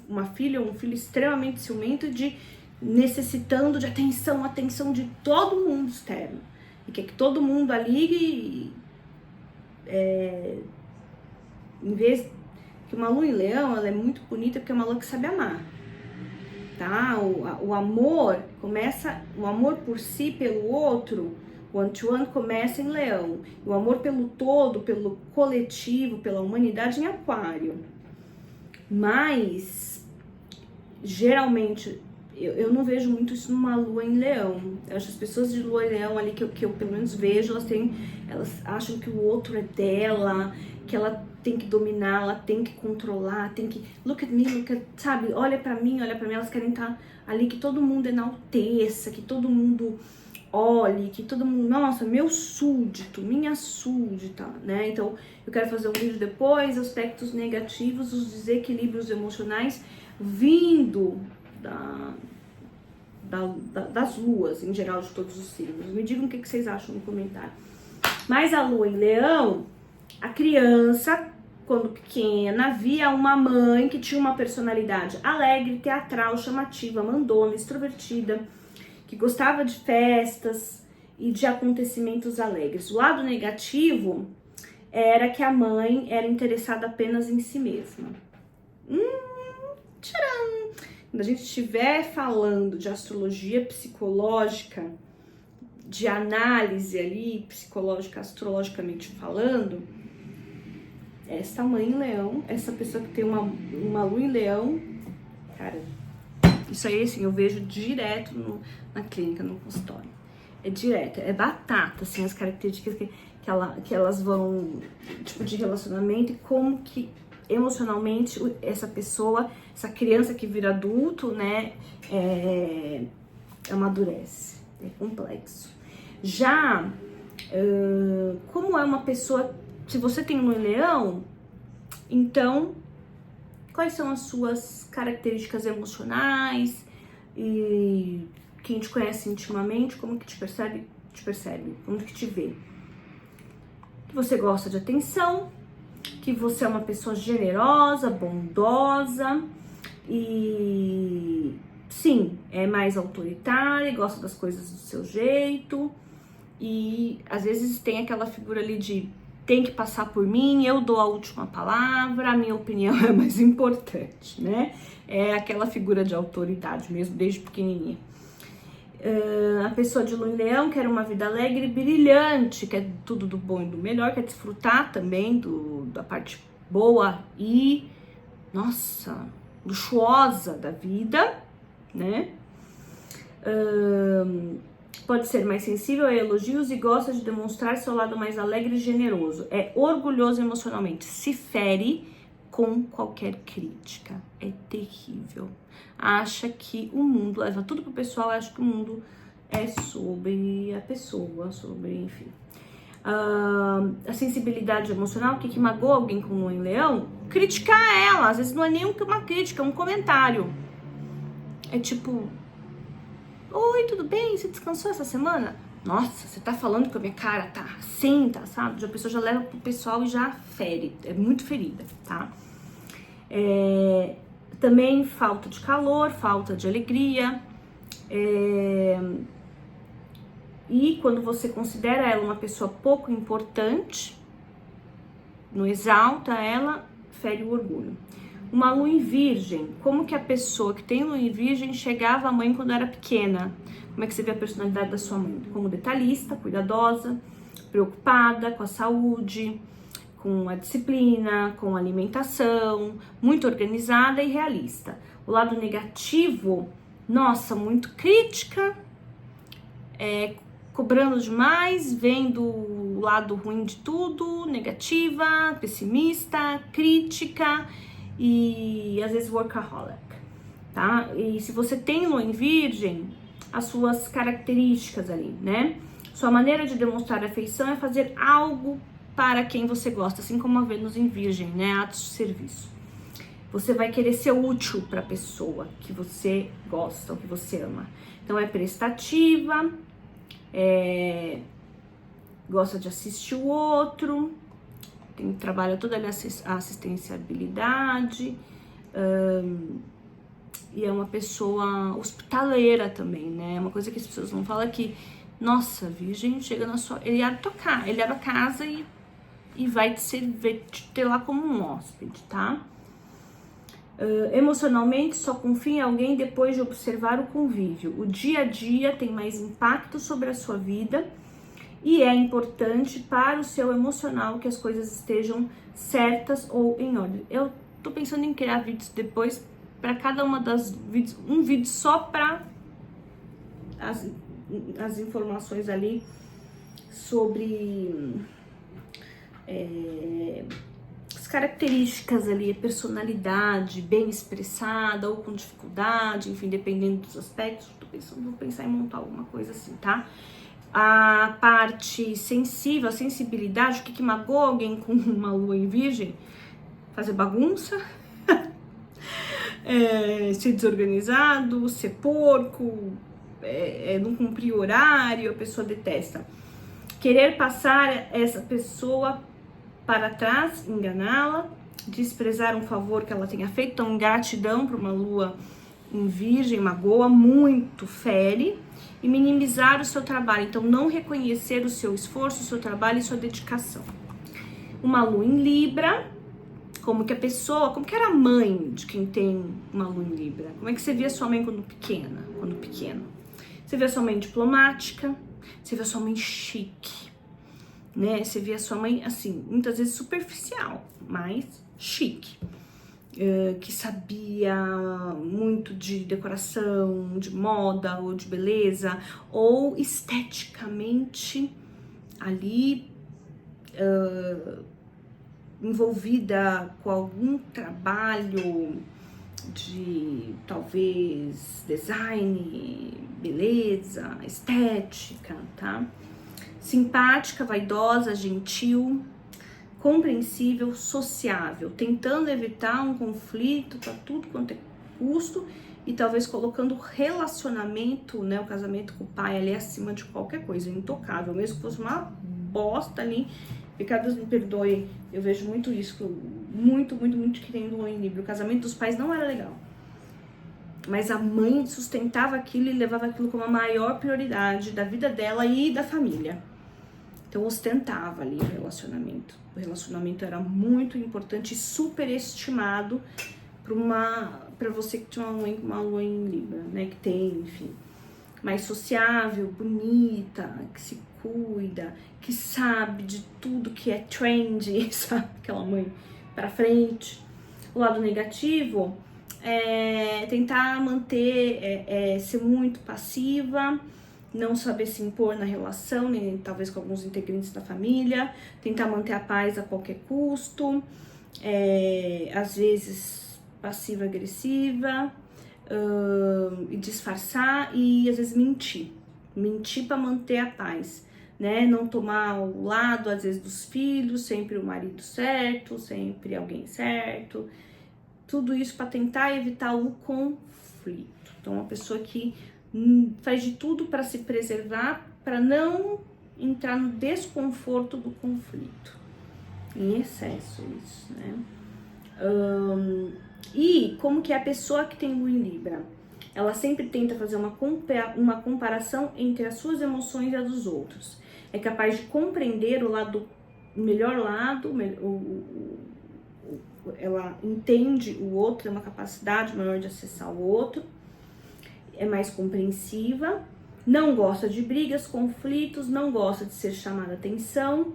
uma filha ou um filho extremamente ciumento e necessitando de atenção de todo mundo externo. E quer que todo mundo ali em vez que uma lua em leão, ela é muito bonita porque é uma lua que sabe amar, tá? O amor começa, o amor por si, pelo outro, o one-to-one começa em leão. O amor pelo todo, pelo coletivo, pela humanidade em aquário. Mas, geralmente, eu não vejo muito isso numa lua em leão. Eu acho que as pessoas de lua em leão ali, que eu pelo menos vejo, elas acham que o outro é dela, que ela tem que dominar, ela tem que controlar, tem que... Look at me, sabe? Olha pra mim, elas querem estar ali, que todo mundo enalteça, que todo mundo olhe, que todo mundo... Nossa, meu súdito, minha súdita, né? Então, eu quero fazer um vídeo depois, aspectos negativos, os desequilíbrios emocionais vindo das luas, em geral, de todos os signos. Me digam o que vocês acham no comentário. Mas a lua em leão, a criança, quando pequena, via uma mãe que tinha uma personalidade alegre, teatral, chamativa, mandona, extrovertida, que gostava de festas e de acontecimentos alegres. O lado negativo era que a mãe era interessada apenas em si mesma. Tcharam! Quando a gente estiver falando de astrologia psicológica, de análise ali, psicológica, astrologicamente falando, essa mãe em leão, essa pessoa que tem uma lua em leão, cara, isso aí, assim, eu vejo direto na clínica, no consultório. É direto, é batata, assim, as características que elas vão, tipo, de relacionamento e como que emocionalmente essa pessoa, essa criança que vira adulto, né, amadurece. É complexo. Já, como é uma pessoa, se você tem um leão, então, quais são as suas características emocionais? E quem te conhece intimamente, como que te percebe, como que te vê? Que você gosta de atenção, que você é uma pessoa generosa, bondosa e sim, é mais autoritária, gosta das coisas do seu jeito e às vezes tem aquela figura ali de tem que passar por mim, eu dou a última palavra, a minha opinião é mais importante, né? É aquela figura de autoridade mesmo, desde pequenininha. A pessoa de lua em leão quer uma vida alegre e brilhante, quer tudo do bom e do melhor, quer desfrutar também da parte boa e, nossa, luxuosa da vida, né? Pode ser mais sensível a elogios e gosta de demonstrar seu lado mais alegre e generoso. É orgulhoso emocionalmente, se fere com qualquer crítica. É terrível. Acha que o mundo, leva tudo pro pessoal, acha que o mundo é sobre a pessoa, sobre, enfim. A sensibilidade emocional, o que magoa alguém com lua em leão? Criticar ela, às vezes não é nem uma crítica, é um comentário. É tipo... Oi, tudo bem? Você descansou essa semana? Nossa, você tá falando que a minha cara tá assim, tá, sabe? A pessoa já leva pro pessoal e já fere. É muito ferida, tá? Também falta de calor, falta de alegria. E quando você considera ela uma pessoa pouco importante, não exalta ela, fere o orgulho. Uma lua em virgem, como que a pessoa que tem lua em virgem chegava à mãe quando era pequena? Como é que você vê a personalidade da sua mãe? Como detalhista, cuidadosa, preocupada com a saúde, com a disciplina, com a alimentação, muito organizada e realista. O lado negativo, nossa, muito crítica, cobrando demais, vendo o lado ruim de tudo, negativa, pessimista, crítica e às vezes workaholic, tá? E se você tem lua em virgem, as suas características ali, né? Sua maneira de demonstrar afeição é fazer algo para quem você gosta, assim como a Vênus em virgem, né? Atos de serviço. Você vai querer ser útil para a pessoa que você gosta, ou que você ama. Então é prestativa, gosta de assistir o outro, trabalha toda a assistenciabilidade, e é uma pessoa hospitaleira também, né? Uma coisa que as pessoas não falam é que, nossa, virgem chega na sua... Ele abre a casa e vai te ter lá como um hóspede, tá? Emocionalmente, só confia em alguém depois de observar o convívio. O dia a dia tem mais impacto sobre a sua vida e é importante para o seu emocional que as coisas estejam certas ou em ordem. Eu tô pensando em criar vídeos depois para cada uma das vídeos, um vídeo só para as informações ali sobre as características ali, a personalidade bem expressada ou com dificuldade, enfim, dependendo dos aspectos. Vou pensar em montar alguma coisa assim, tá? A parte sensível, a sensibilidade, o que magoa alguém com uma lua em virgem? Fazer bagunça, ser desorganizado, ser porco, não cumprir horário, a pessoa detesta. Querer passar essa pessoa para trás, enganá-la, desprezar um favor que ela tenha feito. Então, ingratidão para uma lua em virgem, magoa muito, fere. E minimizar o seu trabalho, então não reconhecer o seu esforço, o seu trabalho e sua dedicação. Uma lua em Libra, como que era a mãe de quem tem uma lua em Libra? Como é que você via sua mãe quando pequena? Você via sua mãe diplomática, você via sua mãe chique, né? Você via sua mãe, assim, muitas vezes superficial, mas chique. Que sabia muito de decoração, de moda ou de beleza, ou esteticamente ali envolvida com algum trabalho de talvez design, beleza, estética, tá? Simpática, vaidosa, gentil, compreensível, sociável, tentando evitar um conflito para tudo quanto é custo e talvez colocando o relacionamento, né, o casamento com o pai ali acima de qualquer coisa, intocável, mesmo que fosse uma bosta ali. Porque Deus me perdoe, eu vejo muito isso, muito querendo lua em Libra. O casamento dos pais não era legal, mas a mãe sustentava aquilo e levava aquilo como a maior prioridade da vida dela e da família. Então ostentava ali o relacionamento. O relacionamento era muito importante e superestimado para você que tinha uma lua em Libra, né? Que tem, enfim, mais sociável, bonita, que se cuida, que sabe de tudo que é trendy, sabe? Aquela mãe pra frente. O lado negativo é tentar manter, ser muito passiva, não saber se impor na relação, nem talvez com alguns integrantes da família, tentar manter a paz a qualquer custo, às vezes passiva-agressiva, e disfarçar e às vezes mentir para manter a paz, né? Não tomar o lado às vezes dos filhos, sempre o marido certo, sempre alguém certo, tudo isso para tentar evitar o conflito. Então, uma pessoa que faz de tudo para se preservar, para não entrar no desconforto do conflito, em excesso isso, né? E como que é a pessoa que tem lua em Libra? Ela sempre tenta fazer uma comparação entre as suas emoções e as dos outros. É capaz de compreender o melhor lado, ela entende o outro, tem uma capacidade maior de acessar o outro, é mais compreensiva, não gosta de brigas, conflitos, não gosta de ser chamada atenção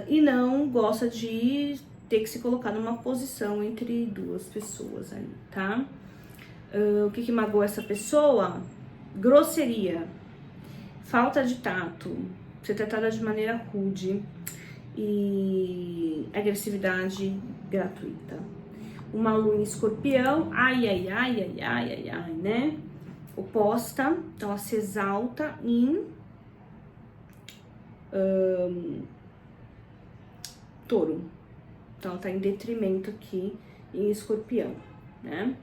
e não gosta de ter que se colocar numa posição entre duas pessoas ali, tá? O que magoa essa pessoa? Grosseria, falta de tato, ser tratada de maneira rude e agressividade gratuita. Uma lua em Escorpião, né? Oposta, então ela se exalta em Touro. Então ela tá em detrimento aqui em Escorpião, né?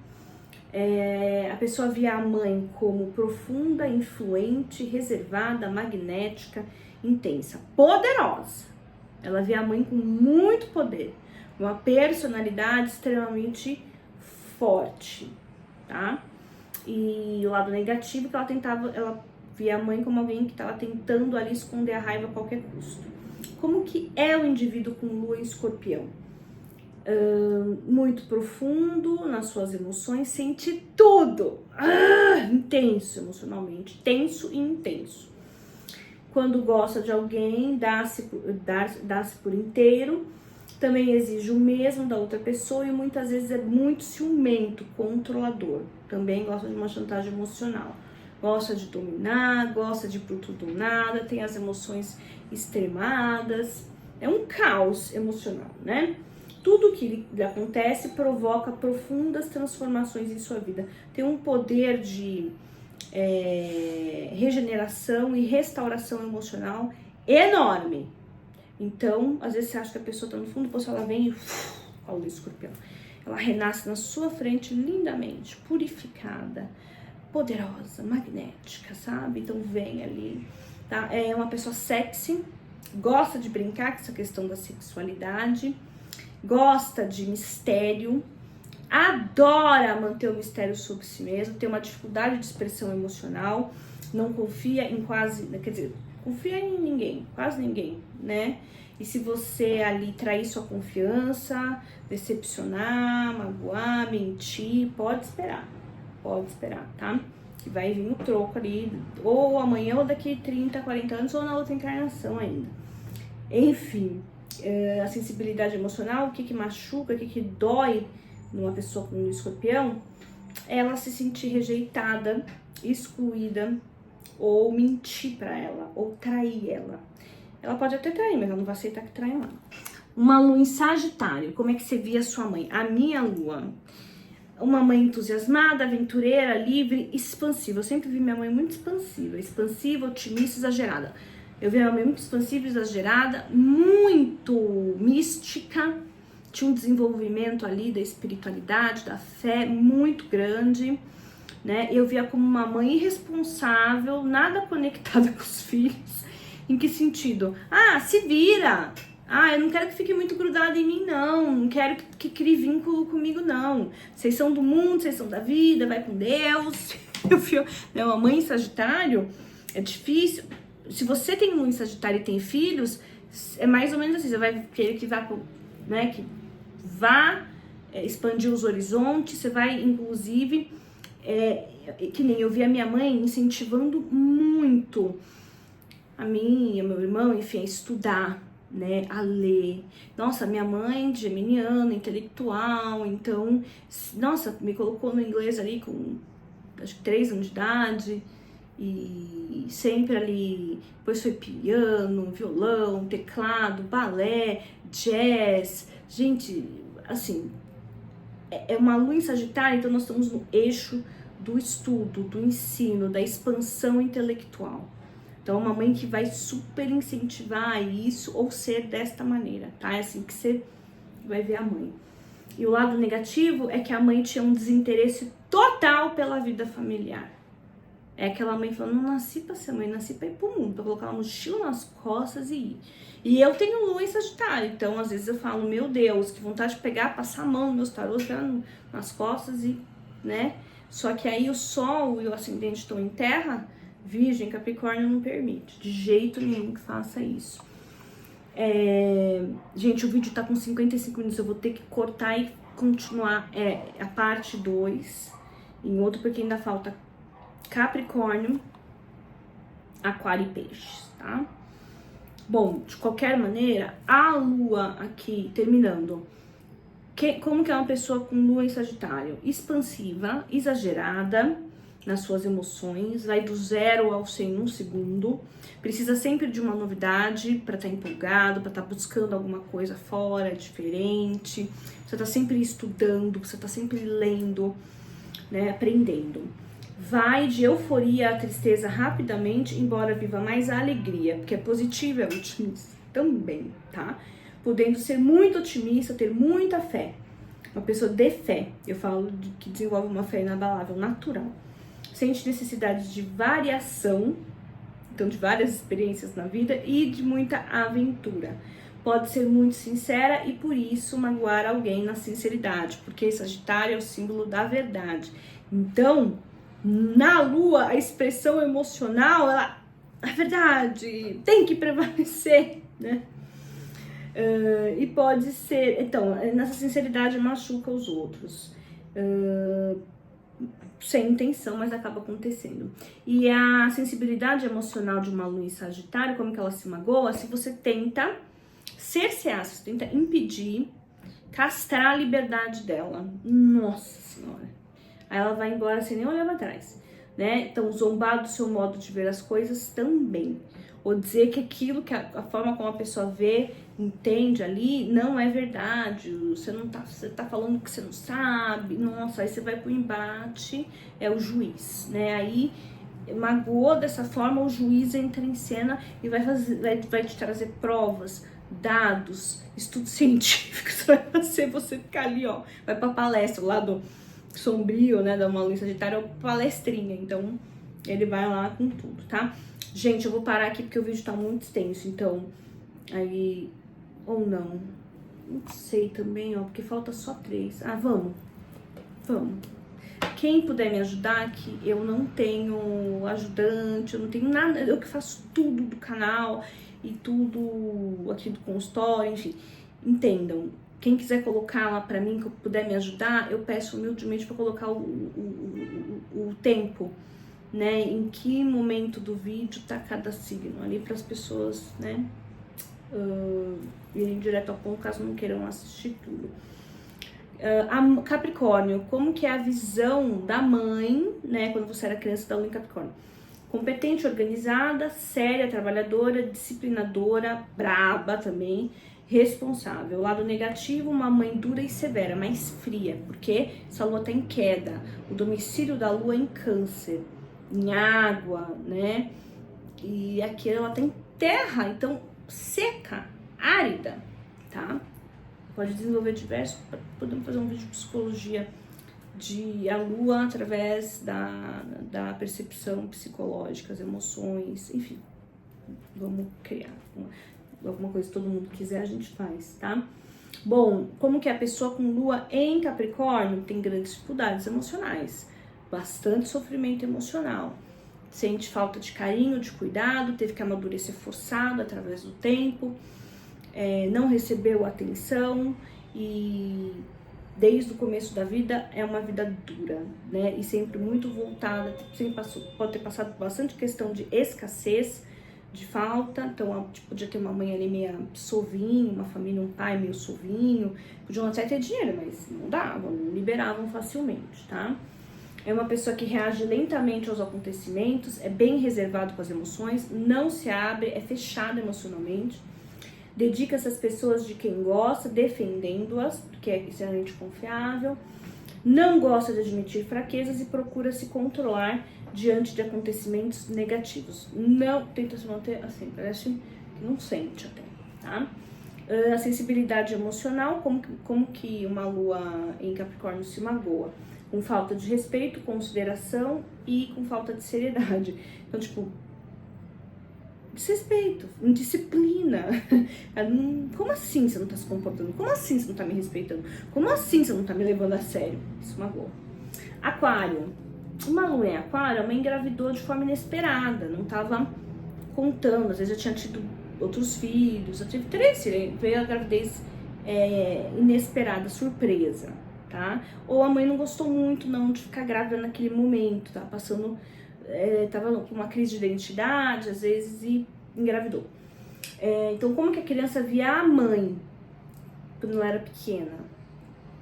A pessoa vê a mãe como profunda, influente, reservada, magnética, intensa, poderosa. Ela vê a mãe com muito poder, uma personalidade extremamente forte, tá? E o lado negativo que ela via a mãe como alguém que estava tentando ali esconder a raiva a qualquer custo. Como que é o indivíduo com lua em Escorpião? Muito profundo nas suas emoções, sente tudo, intenso emocionalmente, tenso e intenso. Quando gosta de alguém, dá-se por inteiro, também exige o mesmo da outra pessoa e muitas vezes é muito ciumento, controlador. Também gosta de uma chantagem emocional. Gosta de dominar, gosta de por tudo ou nada, tem as emoções extremadas. É um caos emocional, né? Tudo que lhe acontece provoca profundas transformações em sua vida. Tem um poder de regeneração e restauração emocional enorme. Então, às vezes você acha que a pessoa tá no fundo, depois ela vem e olha o Escorpião. Ela renasce na sua frente lindamente, purificada, poderosa, magnética, sabe? Então vem ali, tá? É uma pessoa sexy, gosta de brincar com essa questão da sexualidade, gosta de mistério, adora manter o mistério sobre si mesmo, tem uma dificuldade de expressão emocional, não confia em confia em ninguém, quase ninguém, né? E se você ali trair sua confiança, decepcionar, magoar, mentir, pode esperar, tá? Que vai vir o troco ali, ou amanhã, ou daqui 30, 40 anos, ou na outra encarnação ainda. Enfim, a sensibilidade emocional, o que machuca, o que dói numa pessoa com um Escorpião, ela se sentir rejeitada, excluída, ou mentir pra ela, ou trair ela. Ela pode até trair, mas ela não vai aceitar que traia ela. Uma lua em Sagitário, como é que você via a sua mãe? A minha lua, uma mãe entusiasmada, aventureira, livre, expansiva. Eu sempre vi minha mãe muito expansiva, otimista, exagerada. Eu vi minha mãe muito expansiva, exagerada, muito mística, tinha um desenvolvimento ali da espiritualidade, da fé muito grande, né? Eu via como uma mãe irresponsável, nada conectada com os filhos. Em que sentido? Se vira! Eu não quero que fique muito grudado em mim, não quero que crie vínculo comigo, não. Vocês são do mundo, vocês são da vida, vai com Deus. Uma mãe em Sagitário é difícil. Se você tem lua em Sagitário e tem filhos, é mais ou menos assim, você vai querer que vá expandir os horizontes, você vai, inclusive, que nem eu vi a minha mãe incentivando muito a mim, meu irmão, enfim, a estudar, né, a ler. Nossa, minha mãe, geminiana, intelectual, então, nossa, me colocou no inglês ali com, acho que 3 anos de idade, e sempre ali, depois foi piano, violão, teclado, balé, jazz, gente, assim, é uma lua em Sagitário, então nós estamos no eixo do estudo, do ensino, da expansão intelectual. Então, uma mãe que vai super incentivar isso ou ser desta maneira, tá? É assim que você vai ver a mãe. E o lado negativo é que a mãe tinha um desinteresse total pela vida familiar. É aquela mãe falando, não nasci pra ser mãe, nasci pra ir pro mundo, pra colocar uma mochila nas costas e ir. E eu tenho lua em Sagitário, então às vezes eu falo, meu Deus, que vontade de pegar, passar a mão nos meus tarôs, nas costas e, né? Só que aí o Sol e o Ascendente estão em Terra, Virgem, Capricórnio não permite, de jeito nenhum que faça isso. Gente, o vídeo tá com 55 minutos, eu vou ter que cortar e continuar a parte 2 em outro, porque ainda falta Capricórnio, Aquário e Peixes, tá? Bom, de qualquer maneira, a Lua aqui, terminando, como que é uma pessoa com Lua em Sagitário? Expansiva, exagerada nas suas emoções, vai do 0 ao 100 em um segundo, precisa sempre de uma novidade para estar empolgado, para estar buscando alguma coisa fora, diferente, você tá sempre estudando, você tá sempre lendo, né, aprendendo. Vai de euforia à tristeza rapidamente, embora viva mais a alegria, porque é positiva e é otimista também, tá? Podendo ser muito otimista, ter muita fé. Uma pessoa de fé, eu falo de que desenvolve uma fé inabalável, natural. Sente necessidade de variação, então de várias experiências na vida e de muita aventura. Pode ser muito sincera e por isso magoar alguém na sinceridade, porque Sagitário é o símbolo da verdade. Então, na Lua, a expressão emocional, a verdade tem que prevalecer, né? E pode ser, então, nessa sinceridade machuca os outros. Sem intenção, mas acaba acontecendo. E a sensibilidade emocional de uma Lua em Sagitário, como que ela se magoa? Se você tenta cercear, se você tenta impedir, castrar a liberdade dela. Nossa Senhora. Aí ela vai embora sem nem olhar pra trás, né? Então, zombar do seu modo de ver as coisas também. Ou dizer que aquilo, que a forma como a pessoa vê, entende ali, não é verdade. Você tá falando que você não sabe. Nossa, aí você vai pro embate, é o juiz, né? Aí, magoou dessa forma, o juiz entra em cena e vai te trazer provas, dados, estudos científicos, vai fazer você ficar ali, ó, vai pra palestra lá do sombrio, né, da uma Lua em Sagitário, é palestrinha, então ele vai lá com tudo, tá? Gente, eu vou parar aqui porque o vídeo tá muito extenso, então, aí, ou não sei também, ó, porque falta só 3. Ah, vamos. Quem puder me ajudar, que eu não tenho ajudante, eu não tenho nada, eu que faço tudo do canal e tudo aqui do consultório, enfim, entendam. Quem quiser colocar lá pra mim, que eu puder me ajudar, eu peço humildemente pra colocar o tempo, né, em que momento do vídeo tá cada signo ali para as pessoas, né, irem direto ao ponto caso não queiram assistir tudo. A Capricórnio, como que é a visão da mãe, né, quando você era criança da Lua em Capricórnio? Competente, organizada, séria, trabalhadora, disciplinadora, braba também, responsável. Lado negativo, uma mãe dura e severa, mais fria, porque essa Lua tá em queda. O domicílio da Lua é em Câncer, em água, né? E aqui ela tem terra, então seca, árida, tá? Pode desenvolver diversos, podemos fazer um vídeo de psicologia de a Lua através da percepção psicológica, as emoções, enfim. Vamos criar alguma coisa que todo mundo quiser, a gente faz, tá? Bom, como que a pessoa com Lua em Capricórnio tem grandes dificuldades emocionais, bastante sofrimento emocional, sente falta de carinho, de cuidado, teve que amadurecer forçado através do tempo, não recebeu atenção e desde o começo da vida é uma vida dura, né? E sempre muito voltada, pode ter passado por bastante questão de escassez, de falta, então podia ter uma mãe ali meio sovinho, uma família, um pai meio sovinho, podiam até ter dinheiro, mas não davam, não liberavam facilmente, tá? É uma pessoa que reage lentamente aos acontecimentos, é bem reservado com as emoções, não se abre, é fechado emocionalmente, dedica-se às pessoas de quem gosta, defendendo-as, porque é extremamente confiável, não gosta de admitir fraquezas e procura se controlar diante de acontecimentos negativos. Não tenta se manter assim, parece que não sente até, tá? A sensibilidade emocional, como que uma Lua em Capricórnio se magoa? com falta de respeito, consideração e com falta de seriedade. Então, tipo, desrespeito, indisciplina. Como assim você não tá se comportando? Como assim você não tá me respeitando? Como assim você não tá me levando a sério? Isso magoa. Aquário. Uma lua em aquário, a mãe engravidou de forma inesperada, não tava contando, às vezes já tinha tido outros filhos, eu tive 3 filhos, veio a gravidez inesperada, surpresa, tá? Ou a mãe não gostou muito não de ficar grávida naquele momento, tava passando, tava com uma crise de identidade, às vezes, e engravidou. Então, como que a criança via a mãe quando ela era pequena?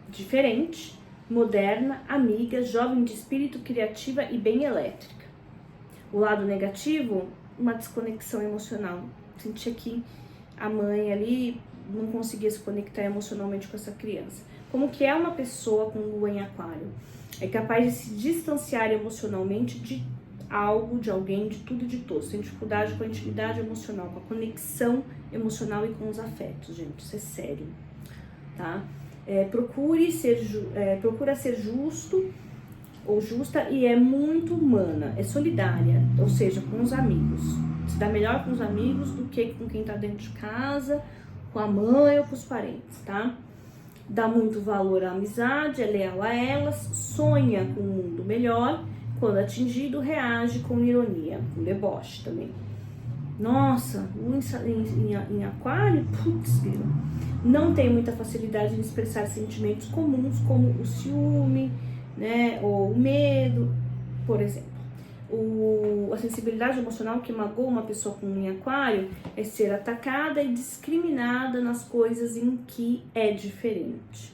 Diferente, moderna, amiga, jovem de espírito, criativa e bem elétrica. O lado negativo, uma desconexão emocional. Sentia que a mãe ali não conseguia se conectar emocionalmente com essa criança. Como que é uma pessoa com lua em aquário? É capaz de se distanciar emocionalmente de algo, de alguém, de tudo e de todos. Tem dificuldade com a intimidade emocional, com a conexão emocional e com os afetos, gente. Isso é sério, tá? Procura ser justo ou justa e é muito humana, é solidária, ou seja, com os amigos. Se dá melhor com os amigos do que com quem tá dentro de casa, com a mãe ou com os parentes, tá? Dá muito valor à amizade, é leal a elas, sonha com um mundo melhor, quando atingido, reage com ironia, com deboche também. Nossa, em aquário, putz, não tem muita facilidade em expressar sentimentos comuns, como o ciúme, né, ou o medo, por exemplo. A sensibilidade emocional que magoa uma pessoa com em aquário é ser atacada e discriminada nas coisas em que é diferente.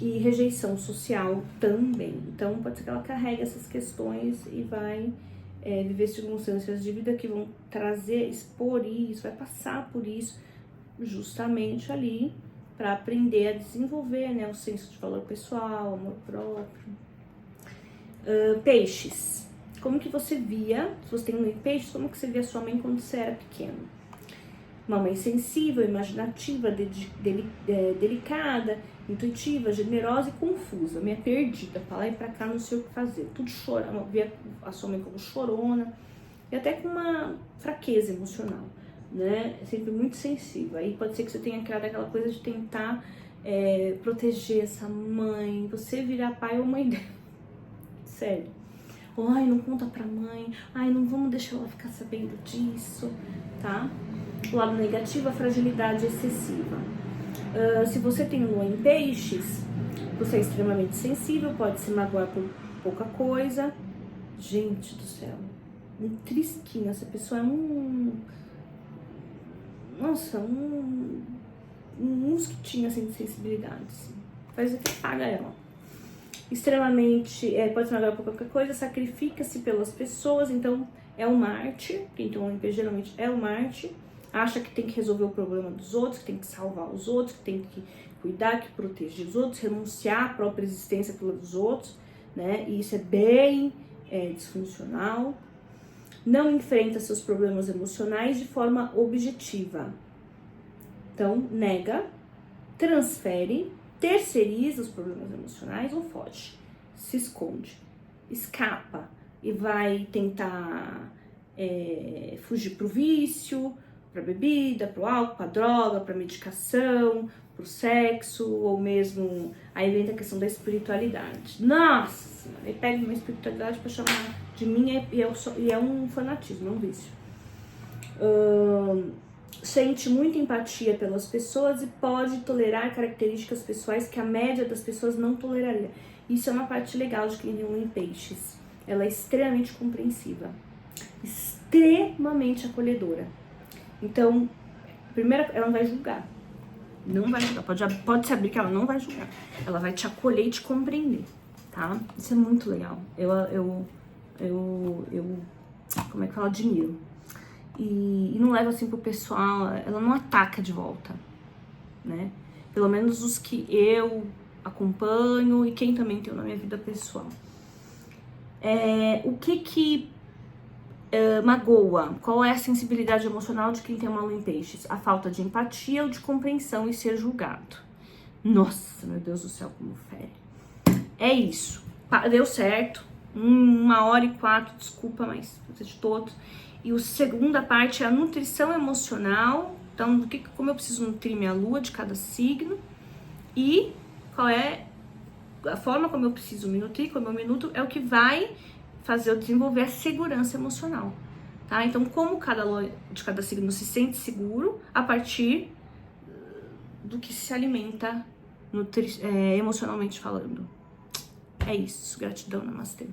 E rejeição social também. Então, pode ser que ela carregue essas questões e vai viver circunstâncias de vida que vão trazer, expor isso, vai passar por isso, justamente ali para aprender a desenvolver, né, o senso de valor pessoal, amor próprio. Peixes. Como que você via, se você tem um peixes, como que você via sua mãe quando você era pequeno? Uma mãe sensível, imaginativa, delicada, intuitiva, generosa e confusa, meio perdida, pra lá e pra cá, não sei o que fazer, tudo chorando, via a sua mãe como chorona e até com uma fraqueza emocional, né? Sempre muito sensível. Aí pode ser que você tenha criado aquela coisa de tentar proteger essa mãe, você virar pai ou mãe dela, sério. Ai, não conta pra mãe, ai, não vamos deixar ela ficar sabendo disso, tá? O lado negativo, a fragilidade excessiva. Se você tem lua em peixes, você é extremamente sensível, pode se magoar por pouca coisa. Gente do céu, um trisquinho, essa pessoa é nossa, um mosquitinho assim de sensibilidade, assim. Faz o que paga ela. Extremamente, pode se magoar por qualquer coisa, sacrifica-se pelas pessoas, então é um mártir, quem tem um MP geralmente é um mártir. Acha que tem que resolver o problema dos outros, que tem que salvar os outros, que tem que cuidar, que proteger os outros, renunciar à própria existência pelos outros, né? E isso é bem disfuncional. Não enfrenta seus problemas emocionais de forma objetiva. Então, nega, transfere, terceiriza os problemas emocionais ou foge, se esconde, escapa e vai tentar fugir pro vício, para bebida, para o álcool, para droga, para medicação, para o sexo, ou mesmo aí vem a questão da espiritualidade. Nossa Senhora, ele pega uma espiritualidade para chamar de minha e é um fanatismo, é um vício. Sente muita empatia pelas pessoas e pode tolerar características pessoais que a média das pessoas não toleraria. Isso é uma parte legal de quem tem lua em peixes. Ela é extremamente compreensiva, extremamente acolhedora. Então, primeiro, ela não vai julgar. Não vai julgar. Pode se abrir que ela não vai julgar. Ela vai te acolher e te compreender, tá? Isso é muito legal. Eu como é que fala? Admiro. E não leva assim pro pessoal, ela não ataca de volta, né? Pelo menos os que eu acompanho e quem também tem na minha vida pessoal. O que magoa? Qual é a sensibilidade emocional de quem tem uma lua em peixes? A falta de empatia ou de compreensão e ser julgado. Nossa, meu Deus do céu, como fere. É isso. deu certo, 1h04, desculpa, mas de todos. E a segunda parte é a nutrição emocional, então como eu preciso nutrir minha lua de cada signo e qual é a forma como eu preciso me nutrir, como eu me nutro, é o que vai fazer eu desenvolver a segurança emocional, tá? Então, como cada lua de cada signo se sente seguro a partir do que se alimenta emocionalmente falando. É isso. Gratidão, namastê.